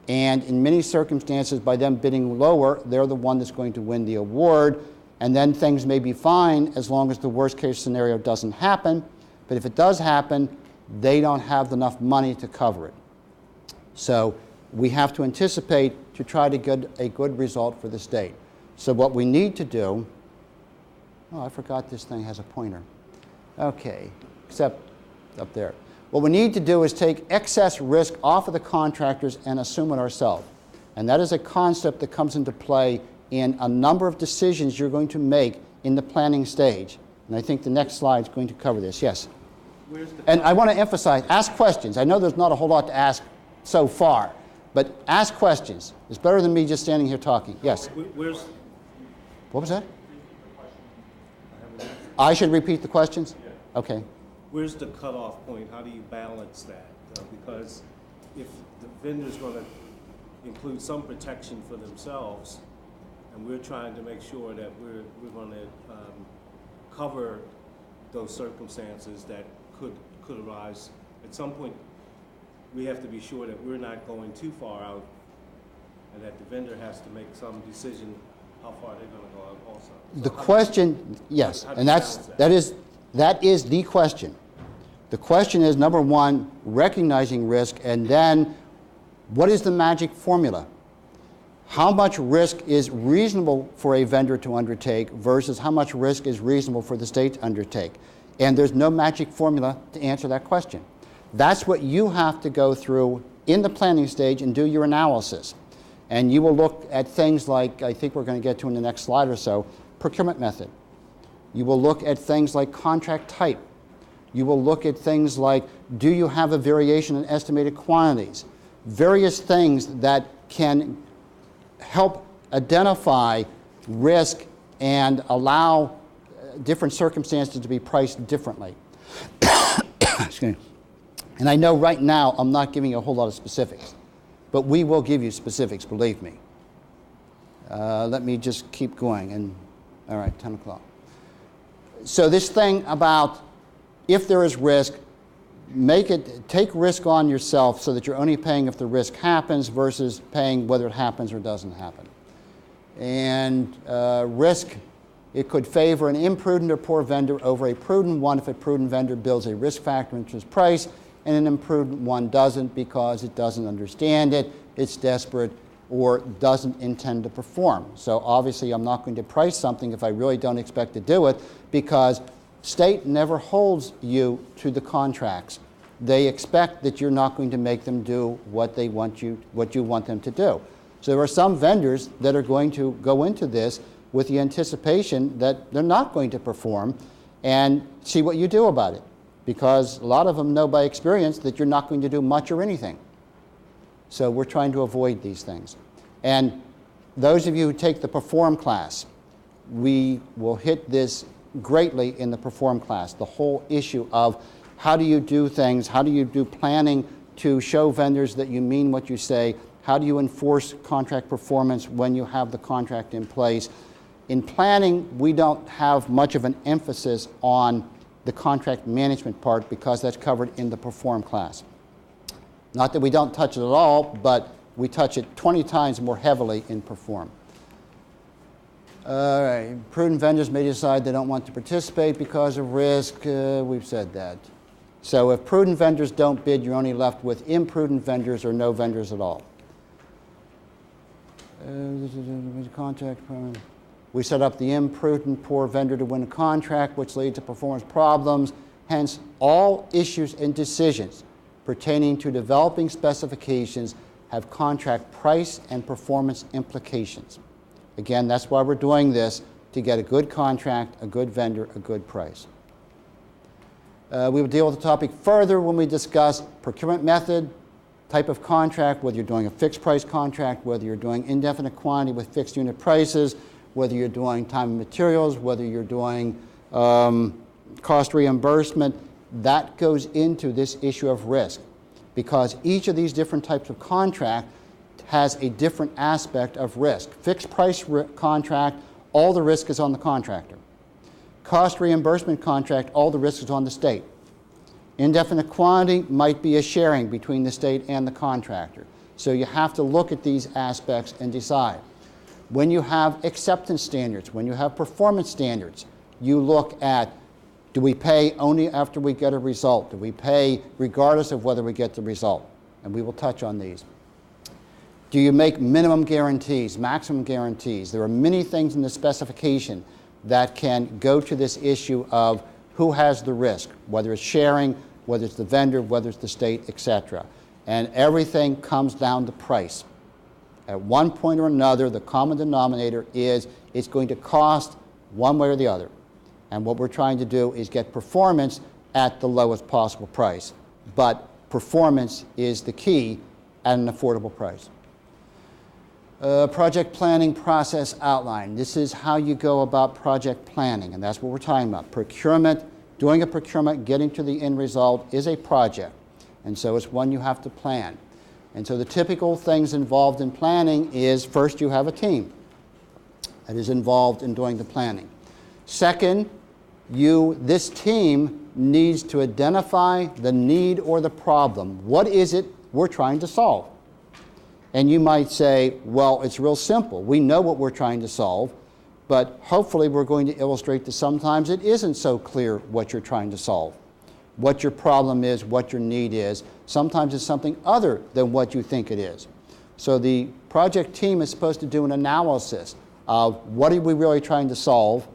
And in many circumstances, by them bidding lower, they're the one that's going to win the award, and then things may be fine as long as the worst case scenario doesn't happen. But if it does happen, they don't have enough money to cover it. So we have to anticipate to try to get a good result for the state. So what we need to do, oh, I forgot this thing has a pointer. Okay, except up there. What we need to do is take excess risk off of the contractors and assume it ourselves. And that is a concept that comes into play in a number of decisions you're going to make in the planning stage. And I think the next slide is going to cover this. Yes? And I want to emphasize, ask questions. I know there's not a whole lot to ask so far, but ask questions. It's better than me just standing here talking. Yes? Where's, What was that? I should repeat the questions? Yeah. Okay. where's the cutoff point? How do you balance that? Because if the vendor's going to include some protection for themselves, and we're trying to make sure that we're going to cover those circumstances that could arise, at some point we have to be sure that we're not going too far out, and that the vendor has to make some decision how far they're going to go out also. So The question, yes, how do and you balance that is the question. The question is, number one, recognizing risk, and then what is the magic formula? How much risk is reasonable for a vendor to undertake versus how much risk is reasonable for the state to undertake? And there's no magic formula to answer that question. That's what you have to go through in the planning stage and do your analysis. And you will look at things like, I think we're going to get to in the next slide or so, procurement method. You will look at things like contract type. You will look at things like, do you have a variation in estimated quantities? Various things that can help identify risk and allow different circumstances to be priced differently. Excuse me. And I know right now I'm not giving you a whole lot of specifics, but we will give you specifics, believe me. Let me just keep going. And all right, 10 o'clock. So this thing about if there is risk, take risk on yourself so that you're only paying if the risk happens versus paying whether it happens or doesn't happen. And risk, it could favor an imprudent or poor vendor over a prudent one if a prudent vendor builds a risk factor into his price and an imprudent one doesn't because it doesn't understand it, it's desperate, or doesn't intend to perform. So obviously I'm not going to price something if I really don't expect to do it, because state never holds you to the contracts. They expect that you're not going to make them do what you want them to do. So there are some vendors that are going to go into this with the anticipation that they're not going to perform, and see what you do about it, because a lot of them know by experience that you're not going to do much or anything. So we're trying to avoid these things. And those of you who take the Perform class, we will hit this greatly in the Perform class, the whole issue of how do you do things, how do you do planning to show vendors that you mean what you say, how do you enforce contract performance when you have the contract in place. In planning, we don't have much of an emphasis on the contract management part because that's covered in the Perform class. Not that we don't touch it at all, but we touch it 20 times more heavily in Perform. All right, prudent vendors may decide they don't want to participate because of risk. We've said that. So if prudent vendors don't bid, you're only left with imprudent vendors or no vendors at all. We set up the imprudent poor vendor to win a contract, which leads to performance problems. Hence, all issues and decisions pertaining to developing specifications have contract price and performance implications. Again, that's why we're doing this, to get a good contract, a good vendor, a good price. We will deal with the topic further when we discuss procurement method, type of contract, whether you're doing a fixed price contract, whether you're doing indefinite quantity with fixed unit prices, whether you're doing time and materials, whether you're doing cost reimbursement. That goes into this issue of risk, because each of these different types of contract has a different aspect of risk. Fixed price contract, all the risk is on the contractor. Cost reimbursement contract, all the risk is on the state. Indefinite quantity might be a sharing between the state and the contractor. So you have to look at these aspects and decide. When you have acceptance standards, when you have performance standards, you look at, do we pay only after we get a result? Do we pay regardless of whether we get the result? And we will touch on these. Do you make minimum guarantees, maximum guarantees? There are many things in the specification that can go to this issue of who has the risk, whether it's sharing, whether it's the vendor, whether it's the state, etc. And everything comes down to price. At one point or another, the common denominator is it's going to cost one way or the other. And what we're trying to do is get performance at the lowest possible price. But performance is the key at an affordable price. Project planning process outline. This is how you go about project planning, and that's what we're talking about. Procurement, doing a procurement, getting to the end result is a project, and so it's one you have to plan. And so the typical things involved in planning is, first, you have a team that is involved in doing the planning. Second, this team needs to identify the need or the problem. What is it we're trying to solve? And you might say, well, it's real simple. We know what we're trying to solve, but hopefully we're going to illustrate that sometimes it isn't so clear what you're trying to solve, what your problem is, what your need is. Sometimes it's something other than what you think it is. So the project team is supposed to do an analysis of what are we really trying to solve,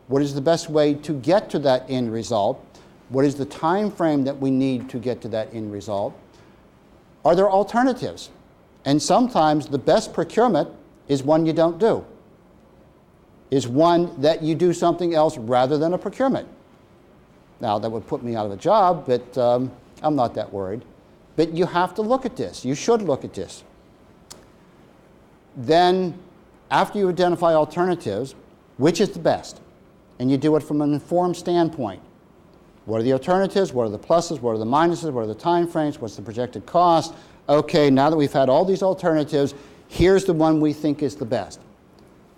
what is the best way to get to that end result, what is the time frame that we need to get to that end result, are there alternatives? And sometimes the best procurement is one you don't do, is one that you do something else rather than a procurement. Now, that would put me out of a job, but I'm not that worried. But you have to look at this. You should look at this. Then, after you identify alternatives, which is the best? And you do it from an informed standpoint. What are the alternatives? What are the pluses? What are the minuses? What are the time frames? What's the projected cost? Okay, now that we've had all these alternatives, here's the one we think is the best.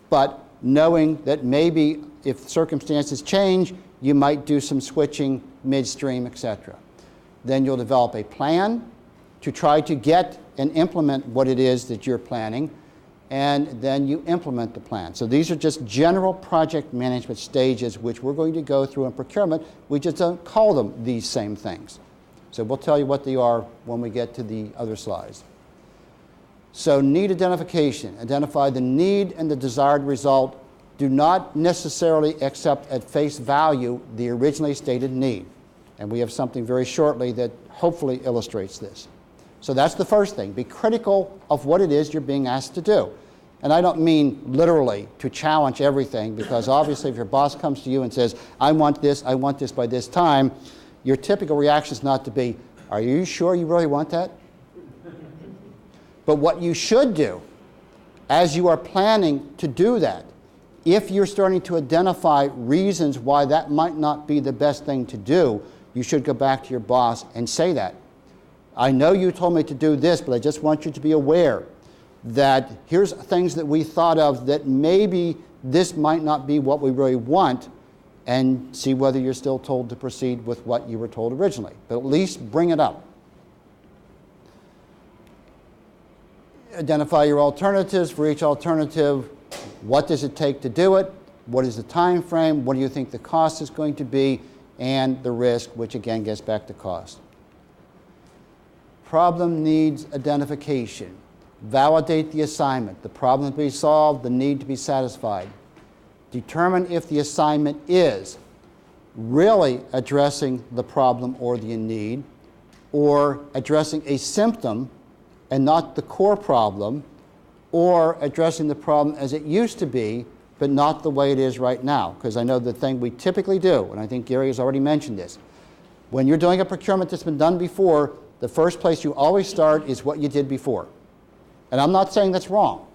But knowing that maybe if circumstances change, you might do some switching midstream, etc. Then you'll develop a plan to try to get and implement what it is that you're planning, and then you implement the plan. So these are just general project management stages which we're going to go through in procurement. We just don't call them these same things. So we'll tell you what they are when we get to the other slides. So need identification. Identify the need and the desired result. Do not necessarily accept at face value the originally stated need. And we have something very shortly that hopefully illustrates this. So that's the first thing. Be critical of what it is you're being asked to do. And I don't mean literally to challenge everything, because obviously if your boss comes to you and says, I want this by this time, your typical reaction is not to be, are you sure you really want that? But what you should do, as you are planning to do that, if you're starting to identify reasons why that might not be the best thing to do, you should go back to your boss and say that. I know you told me to do this, but I just want you to be aware that here's things that we thought of that maybe this might not be what we really want, and see whether you're still told to proceed with what you were told originally. But at least bring it up. Identify your alternatives. For each alternative, what does it take to do it? What is the time frame? What do you think the cost is going to be? And the risk, which again gets back to cost. Problem needs identification. Validate the assignment, the problem to be solved, the need to be satisfied. Determine if the assignment is really addressing the problem or the need, or addressing a symptom and not the core problem, or addressing the problem as it used to be, but not the way it is right now. Because I know the thing we typically do, and I think Gary has already mentioned this, when you're doing a procurement that's been done before, the first place you always start is what you did before. And I'm not saying that's wrong.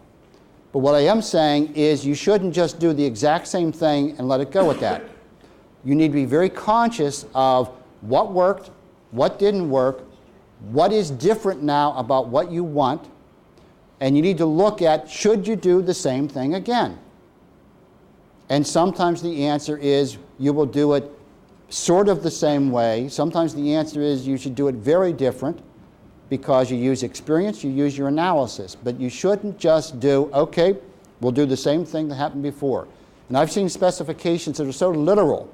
But what I am saying is you shouldn't just do the exact same thing and let it go with that. You need to be very conscious of what worked, what didn't work, what is different now about what you want, And you need to look at, should you do the same thing again? And sometimes the answer is you will do it sort of the same way. Sometimes the answer is you should do it very different because you use experience, you use your analysis. But you shouldn't just do, okay, we'll do the same thing that happened before. And I've seen specifications that are so literal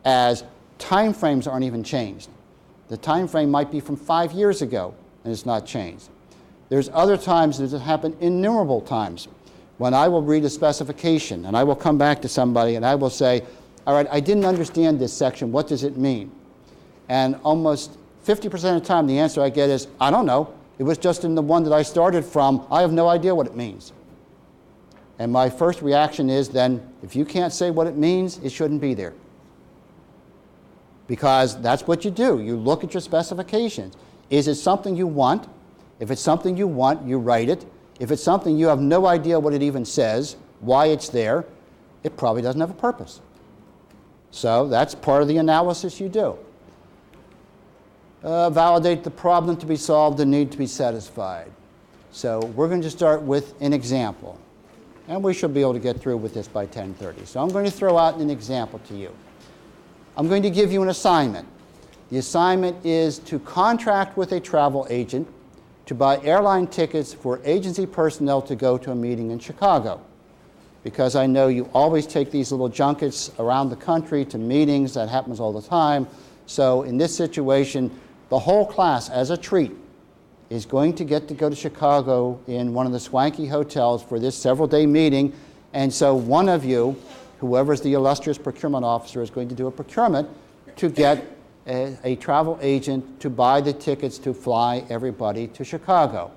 as time frames aren't even changed. The time frame might be from 5 years ago and it's not changed. There's other times that have happened innumerable times when I will read a specification and I will come back to somebody and I will say, all right, I didn't understand this section, what does it mean? And almost 50% of the time the answer I get is, I don't know, it was just in the one that I started from, I have no idea what it means. And my first reaction is then, if you can't say what it means, it shouldn't be there. Because that's what you do. You look at your specifications. Is it something you want? If it's something you want, you write it. If it's something you have no idea what it even says, why it's there, it probably doesn't have a purpose. So that's part of the analysis you do. Validate the problem to be solved, the need to be satisfied. So we're going to start with an example. And we should be able to get through with this by 10:30. So I'm going to throw out an example to you. I'm going to give you an assignment. The assignment is to contract with a travel agent to buy airline tickets for agency personnel to go to a meeting in Chicago. Because I know you always take these little junkets around the country to meetings, that happens all the time. So in this situation, the whole class, as a treat, is going to get to go to Chicago in one of the swanky hotels for this several-day meeting. And so one of you, whoever's the illustrious procurement officer, is going to do a procurement to get a travel agent to buy the tickets to fly everybody to Chicago.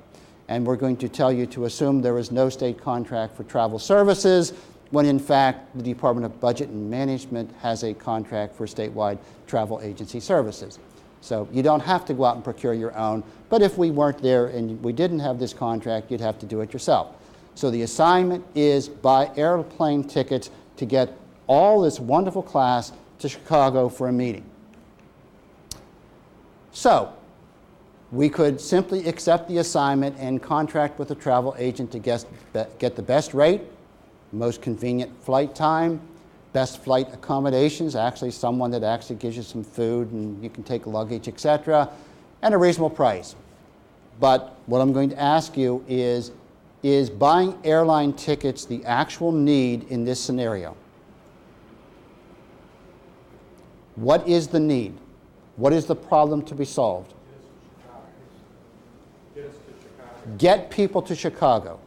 And we're going to tell you to assume there is no state contract for travel services, when in fact the Department of Budget and Management has a contract for statewide travel agency services. So you don't have to go out and procure your own, but if we weren't there and we didn't have this contract, you'd have to do it yourself. So the assignment is buy airplane tickets to get all this wonderful class to Chicago for a meeting. So we could simply accept the assignment and contract with a travel agent to get the best rate, most convenient flight time, best flight accommodations, actually someone that actually gives you some food and you can take luggage, etc., and a reasonable price. But what I'm going to ask you is buying airline tickets the actual need in this scenario? What is the need? What is the problem to be solved? Get people to Chicago.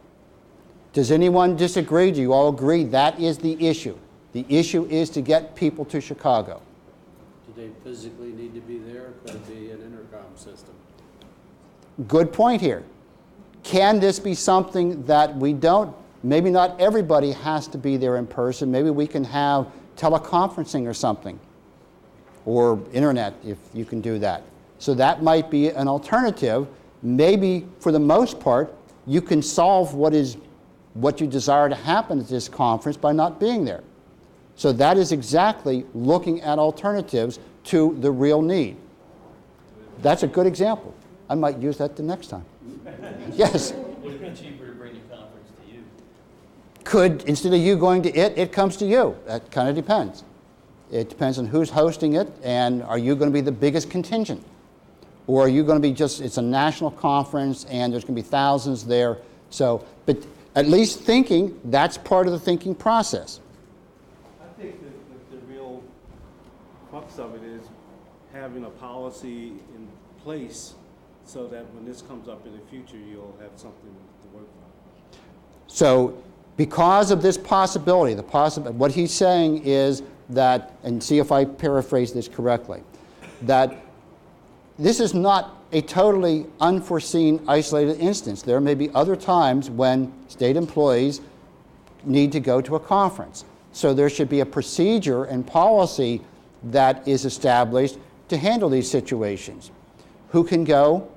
Does anyone disagree? Do you all agree that is the issue? The issue is to get people to Chicago. Do they physically need to be there, or could it be an intercom system? Good point here. Can this be something that we don't, maybe not everybody has to be there in person, maybe we can have teleconferencing or something, or internet if you can do that. So that might be an alternative. Maybe for the most part, you can solve what you desire to happen at this conference by not being there. So that is exactly looking at alternatives to the real need. That's a good example. I might use that the next time. Yes? Would it be cheaper to bring the conference to you? Could, instead of you going to it comes to you. That kind of depends. It depends on who's hosting it, and are you going to be the biggest contingent? Or are you going to be just, it's a national conference and there's going to be thousands there. So, but at least thinking, that's part of the thinking process. I think that the real crux of it is having a policy in place so that when this comes up in the future, you'll have something to work on. So because of this possibility, what he's saying is that, and see if I paraphrase this correctly, that this is not a totally unforeseen, isolated instance. There may be other times when state employees need to go to a conference. So there should be a procedure and policy that is established to handle these situations. Who can go?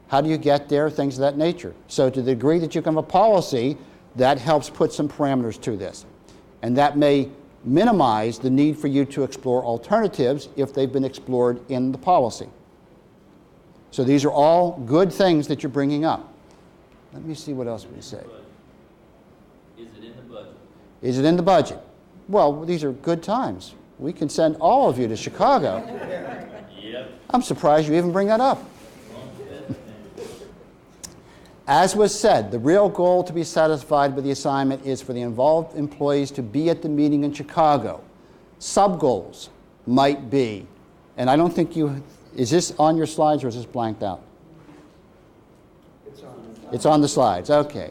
How do you get there? Things of that nature. So to the degree that you can have a policy, that helps put some parameters to this. And that may minimize the need for you to explore alternatives if they've been explored in the policy. So these are all good things that you're bringing up. Let me see what else we say. Is it in the budget? Is it in the budget? Well, these are good times. We can send all of you to Chicago. Yep. I'm surprised you even bring that up. As was said, the real goal to be satisfied with the assignment is for the involved employees to be at the meeting in Chicago. Sub-goals might be, and I don't think you, is this on your slides or is this blanked out? It's on the slides, okay.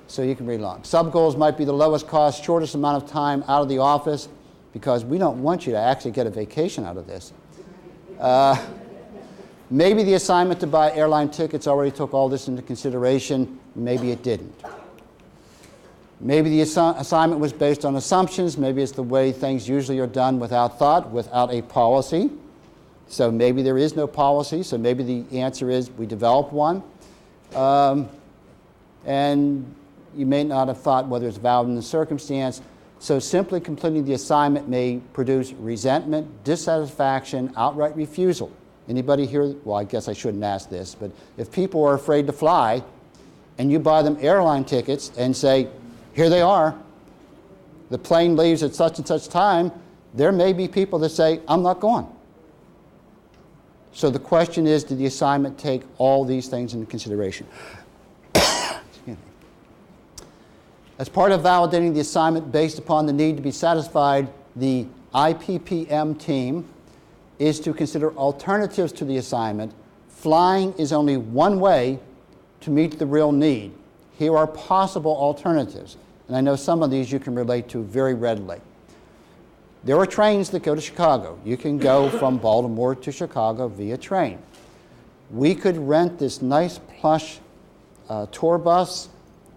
So you can read along. Sub-goals might be the lowest cost, shortest amount of time out of the office, because we don't want you to actually get a vacation out of this. Maybe the assignment to buy airline tickets already took all this into consideration. Maybe it didn't. Maybe the assignment was based on assumptions. Maybe it's the way things usually are done without thought, without a policy. So maybe there is no policy. So maybe the answer is we develop one. And you may not have thought whether it's valid in the circumstance. So simply completing the assignment may produce resentment, dissatisfaction, outright refusal. Anybody here? Well, I guess I shouldn't ask this, but if people are afraid to fly and you buy them airline tickets and say, here they are, the plane leaves at such and such time, there may be people that say, I'm not going. So the question is, did the assignment take all these things into consideration? Excuse me. As part of validating the assignment based upon the need to be satisfied, the IPPM team is to consider alternatives to the assignment. Flying is only one way to meet the real need. Here are possible alternatives, and I know some of these you can relate to very readily. There are trains that go to Chicago. You can go from Baltimore to Chicago via train. We could rent this nice plush tour bus.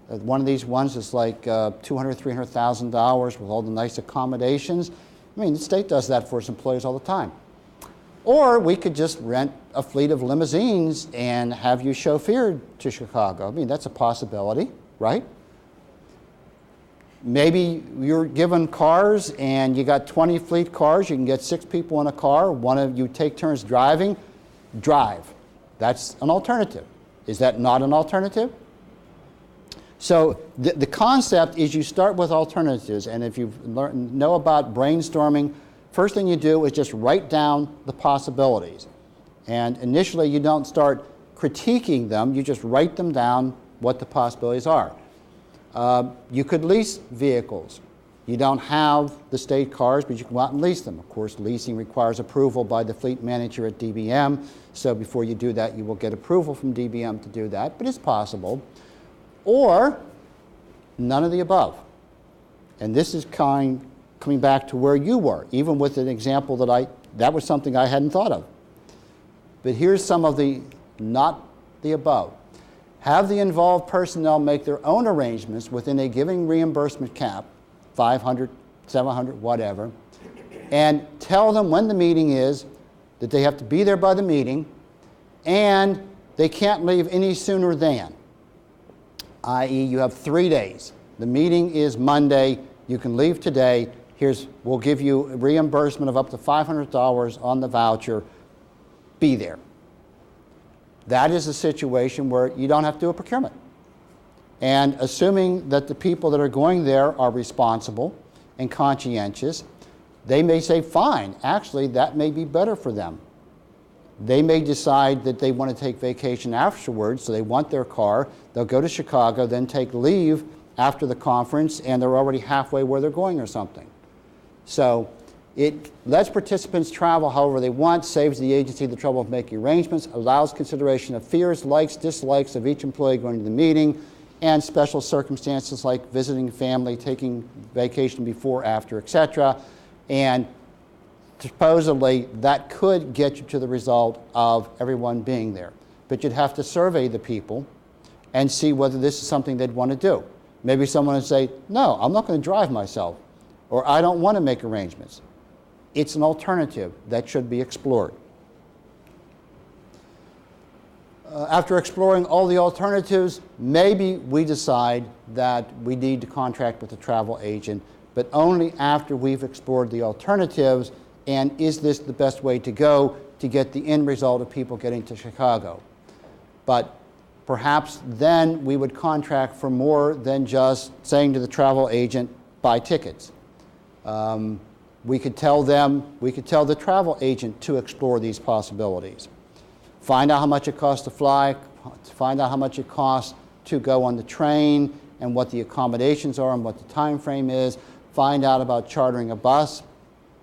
One of these ones is like $200,000, $300,000 with all the nice accommodations. I mean, the state does that for its employees all the time. Or we could just rent a fleet of limousines and have you chauffeured to Chicago. I mean, that's a possibility, right? Maybe you're given cars and you got 20 fleet cars. You can get 6 people in a car. One of you take turns driving. Drive. That's an alternative. Is that not an alternative? So the concept is you start with alternatives, and if you know about brainstorming, first thing you do is just write down the possibilities. And initially you don't start critiquing them, you just write them down what the possibilities are. You could lease vehicles. You don't have the state cars, but you can go out and lease them. Of course, leasing requires approval by the fleet manager at DBM, so before you do that, you will get approval from DBM to do that, but it's possible. Or none of the above. And this is coming back to where you were, even with an example that was something I hadn't thought of. But here's some of the not the above. Have the involved personnel make their own arrangements within a given reimbursement cap, 500, 700, whatever, and tell them when the meeting is, that they have to be there by the meeting, and they can't leave any sooner than, i.e. you have 3 days. The meeting is Monday, you can leave today, we'll give you a reimbursement of up to $500 on the voucher, be there. That is a situation where you don't have to do a procurement. And assuming that the people that are going there are responsible and conscientious, they may say, fine, actually that may be better for them. They may decide that they want to take vacation afterwards, so they want their car, they'll go to Chicago, then take leave after the conference, and they're already halfway where they're going or something. So it lets participants travel however they want, saves the agency the trouble of making arrangements, allows consideration of fears, likes, dislikes of each employee going to the meeting, and special circumstances like visiting family, taking vacation before, after, etc. And supposedly that could get you to the result of everyone being there. But you'd have to survey the people and see whether this is something they'd want to do. Maybe someone would say, no, I'm not going to drive myself, or I don't want to make arrangements. It's an alternative that should be explored. After exploring all the alternatives, maybe we decide that we need to contract with a travel agent, but only after we've explored the alternatives and is this the best way to go to get the end result of people getting to Chicago. But perhaps then we would contract for more than just saying to the travel agent, buy tickets. We could tell the travel agent to explore these possibilities. Find out how much it costs to fly, find out how much it costs to go on the train and what the accommodations are and what the time frame is. Find out about chartering a bus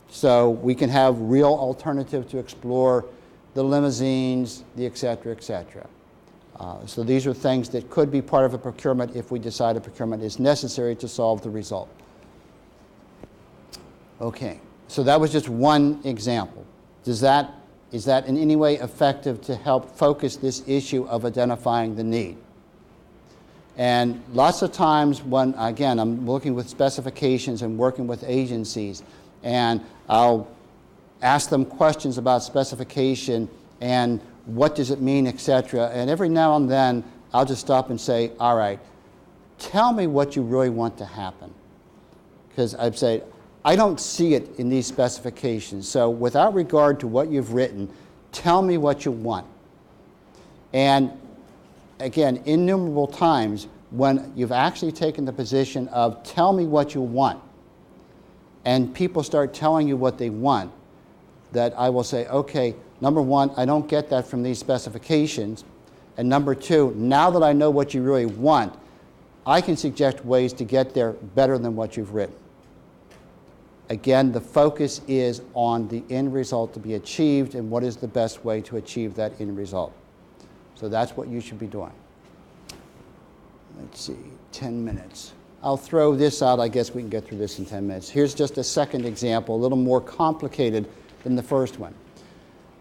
so we can have real alternative to explore, the limousines, the et cetera, et cetera. So these are things that could be part of a procurement if we decide a procurement is necessary to solve the result. Okay, so that was just one example. Is that in any way effective to help focus this issue of identifying the need? And lots of times when, again, I'm looking with specifications and working with agencies, and I'll ask them questions about specification and what does it mean, etc. And every now and then, I'll just stop and say, all right, tell me what you really want to happen. Because I'd say, I don't see it in these specifications. So without regard to what you've written, tell me what you want. And again, innumerable times when you've actually taken the position of tell me what you want, and people start telling you what they want, that I will say, okay, number one, I don't get that from these specifications. And number two, now that I know what you really want, I can suggest ways to get there better than what you've written. Again, the focus is on the end result to be achieved and what is the best way to achieve that end result. So that's what you should be doing. Let's see, 10 minutes. I'll throw this out. I guess we can get through this in 10 minutes. Here's just a second example, a little more complicated than the first one.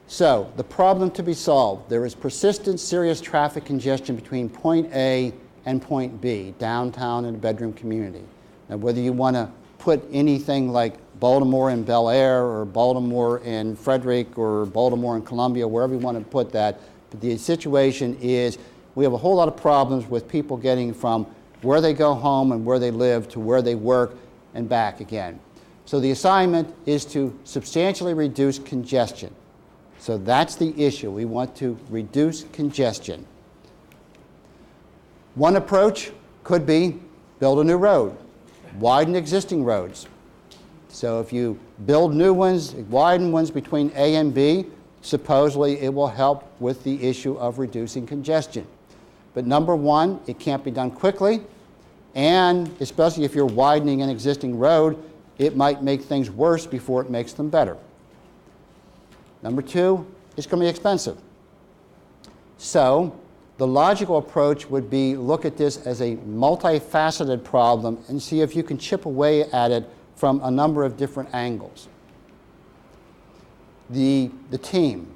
So the problem to be solved, there is persistent serious traffic congestion between point A and point B, downtown in a bedroom community. Now whether you want to put anything like Baltimore in Bel Air or Baltimore in Frederick or Baltimore in Columbia, wherever you want to put that, but the situation is we have a whole lot of problems with people getting from where they go home and where they live to where they work and back again. So the assignment is to substantially reduce congestion. So that's the issue. We want to reduce congestion. One approach could be build a new road, widen existing roads. So if you build new ones, widen ones between A and B, supposedly it will help with the issue of reducing congestion. But number one, it can't be done quickly, and especially if you're widening an existing road, it might make things worse before it makes them better. Number two, it's going to be expensive. So the logical approach would be look at this as a multifaceted problem and see if you can chip away at it from a number of different angles. The team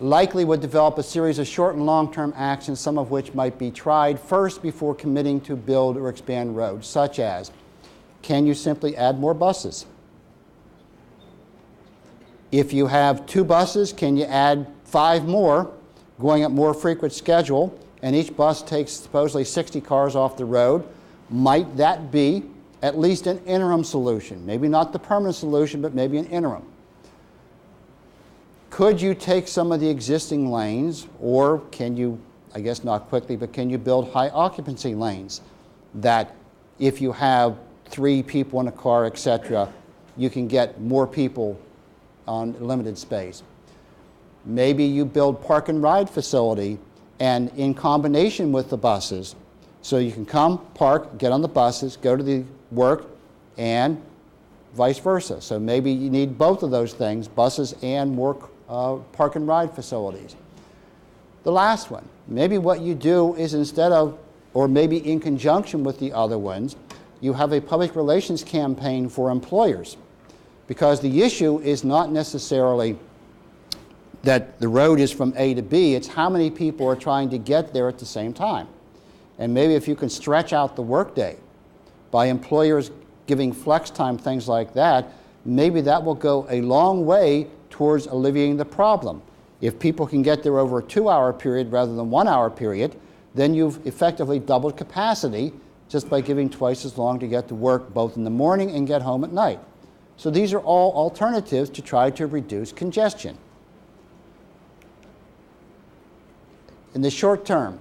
likely would develop a series of short and long-term actions, some of which might be tried first before committing to build or expand roads, such as, can you simply add more buses? If you have 2 buses, can you add 5 more, going at more frequent schedule, and each bus takes supposedly 60 cars off the road? Might that be at least an interim solution? Maybe not the permanent solution, but maybe an interim. Could you take some of the existing lanes, or can you, I guess not quickly, but can you build high occupancy lanes that if you have 3 people in a car, etc., you can get more people on limited space? Maybe you build park and ride facility and in combination with the buses, so you can come, park, get on the buses, go to the work, and vice versa. So maybe you need both of those things, buses and more park and ride facilities. The last one, maybe what you do is instead of, or maybe in conjunction with the other ones, you have a public relations campaign for employers. Because the issue is not necessarily that the road is from A to B, it's how many people are trying to get there at the same time. And maybe if you can stretch out the workday by employers giving flex time, things like that, maybe that will go a long way towards alleviating the problem. If people can get there over a 2-hour period rather than 1-hour period, then you've effectively doubled capacity just by giving twice as long to get to work both in the morning and get home at night. So these are all alternatives to try to reduce congestion. In the short term,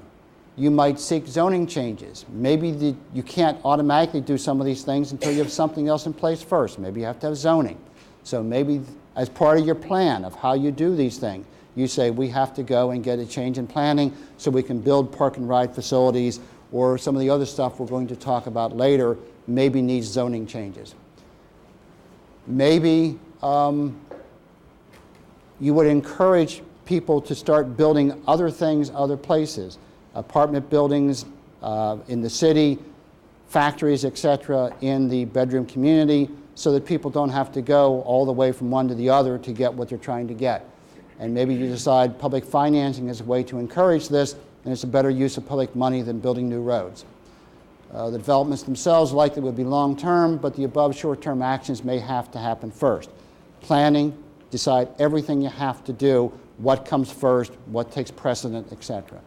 you might seek zoning changes. Maybe you can't automatically do some of these things until you have something else in place first. Maybe you have to have zoning. So maybe as part of your plan of how you do these things, you say we have to go and get a change in planning so we can build park and ride facilities, or some of the other stuff we're going to talk about later maybe needs zoning changes. Maybe you would encourage people to start building other things other places, apartment buildings in the city, factories, etc., in the bedroom community, so that people don't have to go all the way from one to the other to get what they're trying to get. And maybe you decide public financing is a way to encourage this, and it's a better use of public money than building new roads. The developments themselves likely would be long-term, but the above short-term actions may have to happen first. Planning, decide everything you have to do, what comes first, what takes precedent, etc.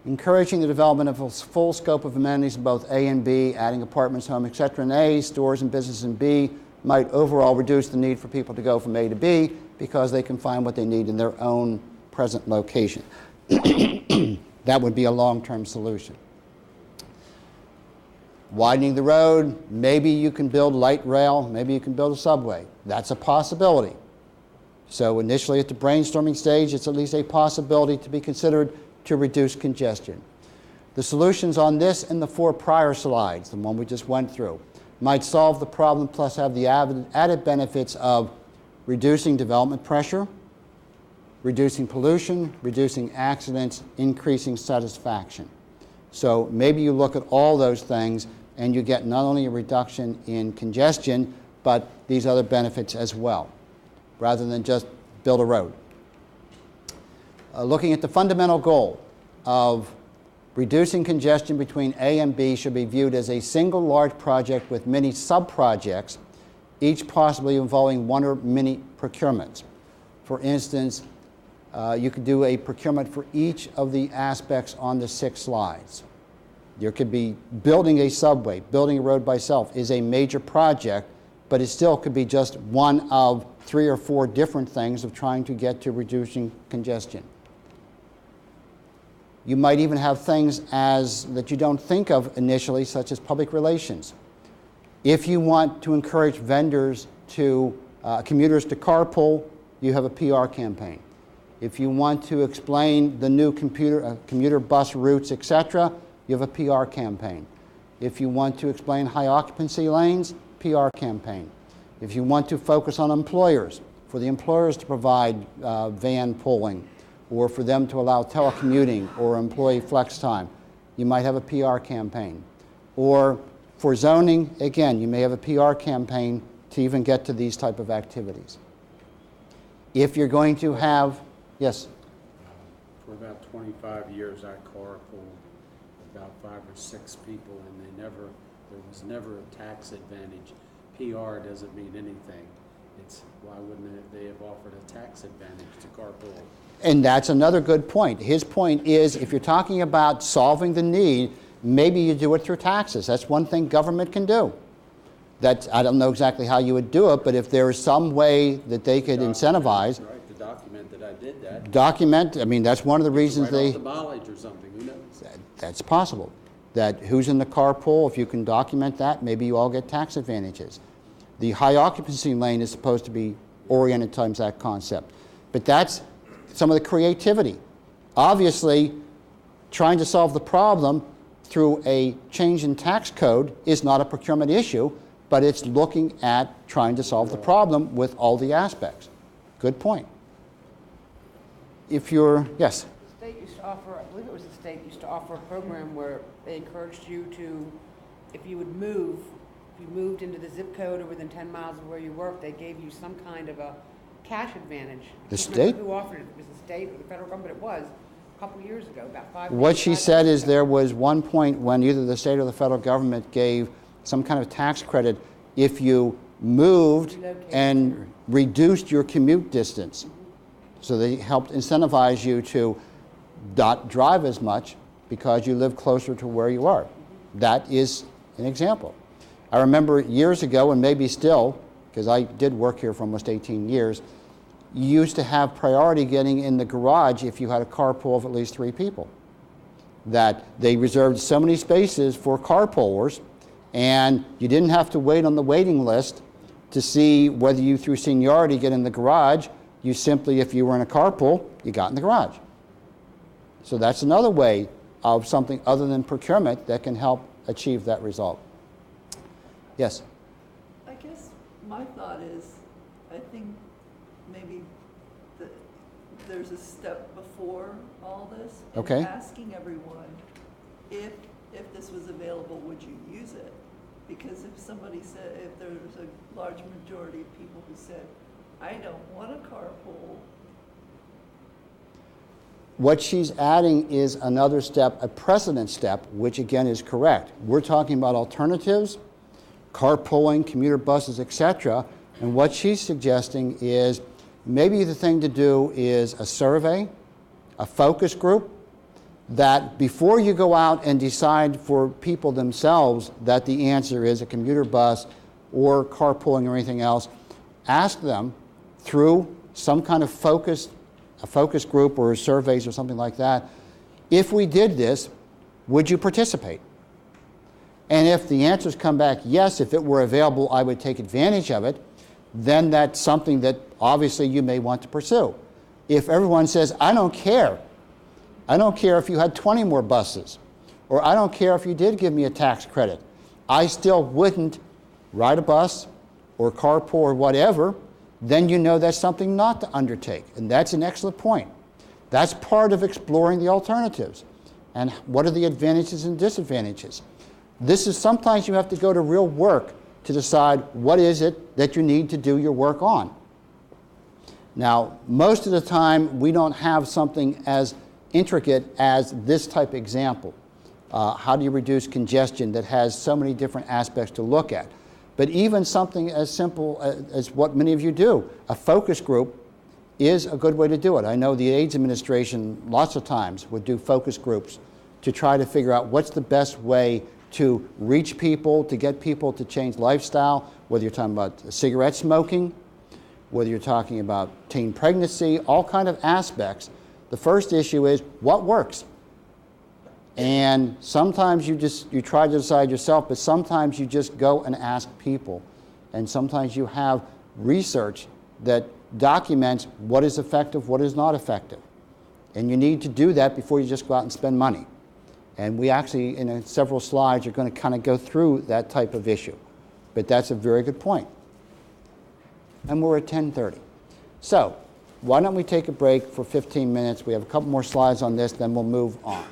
Encouraging the development of a full scope of amenities in both A and B, adding apartments, homes, etc. in A, stores and businesses in B, might overall reduce the need for people to go from A to B because they can find what they need in their own present location. That would be a long-term solution. Widening the road, maybe you can build light rail, maybe you can build a subway. That's a possibility. So initially at the brainstorming stage, it's at least a possibility to be considered to reduce congestion. The solutions on this and the 4 prior slides, the one we just went through, might solve the problem plus have the added benefits of reducing development pressure, reducing pollution, reducing accidents, increasing satisfaction. So maybe you look at all those things and you get not only a reduction in congestion, but these other benefits as well, rather than just build a road. Looking at the fundamental goal of reducing congestion between A and B should be viewed as a single large project with many sub-projects, each possibly involving one or many procurements. For instance, you could do a procurement for each of the aspects on the 6 slides. There could be building a subway, building a road by itself is a major project, but it still could be just one of 3 or 4 different things of trying to get to reducing congestion. You might even have things that you don't think of initially, such as public relations. If you want to encourage vendors commuters to carpool, you have a PR campaign. If you want to explain the new commuter bus routes, etc., you have a PR campaign. If you want to explain high occupancy lanes, PR campaign. If you want to focus on employers, for the employers to provide van pooling, or for them to allow telecommuting or employee flex time, you might have a PR campaign. Or for zoning, again, you may have a PR campaign to even get to these type of activities. If you're going to have, yes? For about 25 years, I carpooled about 5 or 6 people, and there was never a tax advantage. PR doesn't mean anything. It's why wouldn't they have offered a tax advantage to carpool? And that's another good point. His point is, if you're talking about solving the need, maybe you do it through taxes. That's one thing government can do. I don't know exactly how you would do it, but if there is some way that they could incentivize. Right, to document that I did that. Document, I mean, that's one of the reasons Write off the mileage or something, who knows? That's possible. That who's in the carpool, if you can document that, maybe you all get tax advantages. The high occupancy lane is supposed to be oriented towards that concept. But that's some of the creativity. Obviously, trying to solve the problem through a change in tax code is not a procurement issue, but it's looking at trying to solve the problem with all the aspects. Good point. If you're, yes? The state used to offer, I believe it was the state used to offer a program where they encouraged you to, if you moved into the zip code or within 10 miles of where you work, they gave you some kind of a cash advantage. The state? Who offered it? It was the state or the federal government? It was a couple of years ago, about 5 years. What she said is there was one point when either the state or the federal government gave some kind of tax credit if you moved and reduced your commute distance. So they helped incentivize you to not drive as much because you live closer to where you are. That is an example. I remember years ago, and maybe still, because I did work here for almost 18 years, you used to have priority getting in the garage if you had a carpool of at least 3 people. That they reserved so many spaces for carpoolers, and you didn't have to wait on the waiting list to see whether you, through seniority, get in the garage. You simply, if you were in a carpool, you got in the garage. So that's another way of something other than procurement that can help achieve that result. Yes? I guess my thought is, I think maybe there's a step before all this. in Okay. Asking everyone, if this was available, would you use it? Because if somebody said, if there was a large majority of people who said, I don't want a carpool. What she's adding is another step, a precedent step, which again is correct. We're talking about alternatives, carpooling, commuter buses, etc. And what she's suggesting is maybe the thing to do is a survey, a focus group, that before you go out and decide for people themselves that the answer is a commuter bus or carpooling or anything else, ask them through some kind of a focus group or surveys or something like that, if we did this, would you participate? And if the answers come back yes, if it were available, I would take advantage of it, then that's something that obviously you may want to pursue. If everyone says, I don't care if you had 20 more buses, or I don't care if you did give me a tax credit, I still wouldn't ride a bus or carpool or whatever, then you know that's something not to undertake. And that's an excellent point. That's part of exploring the alternatives. And what are the advantages and disadvantages? This is sometimes you have to go to real work to decide what is it that you need to do your work on. Now, most of the time, we don't have something as intricate as this type of example. How do you reduce congestion that has so many different aspects to look at? But even something as simple as what many of you do, a focus group is a good way to do it. I know the AIDS administration lots of times would do focus groups to try to figure out what's the best way to reach people, to get people to change lifestyle, whether you're talking about cigarette smoking, whether you're talking about teen pregnancy, all kind of aspects. The first issue is what works. And sometimes you try to decide yourself, but sometimes you just go and ask people. And sometimes you have research that documents what is effective, what is not effective. And you need to do that before you just go out and spend money. And we actually, in several slides, are going to kind of go through that type of issue. But that's a very good point. And we're at 10:30. So why don't we take a break for 15 minutes? We have a couple more slides on this, then we'll move on.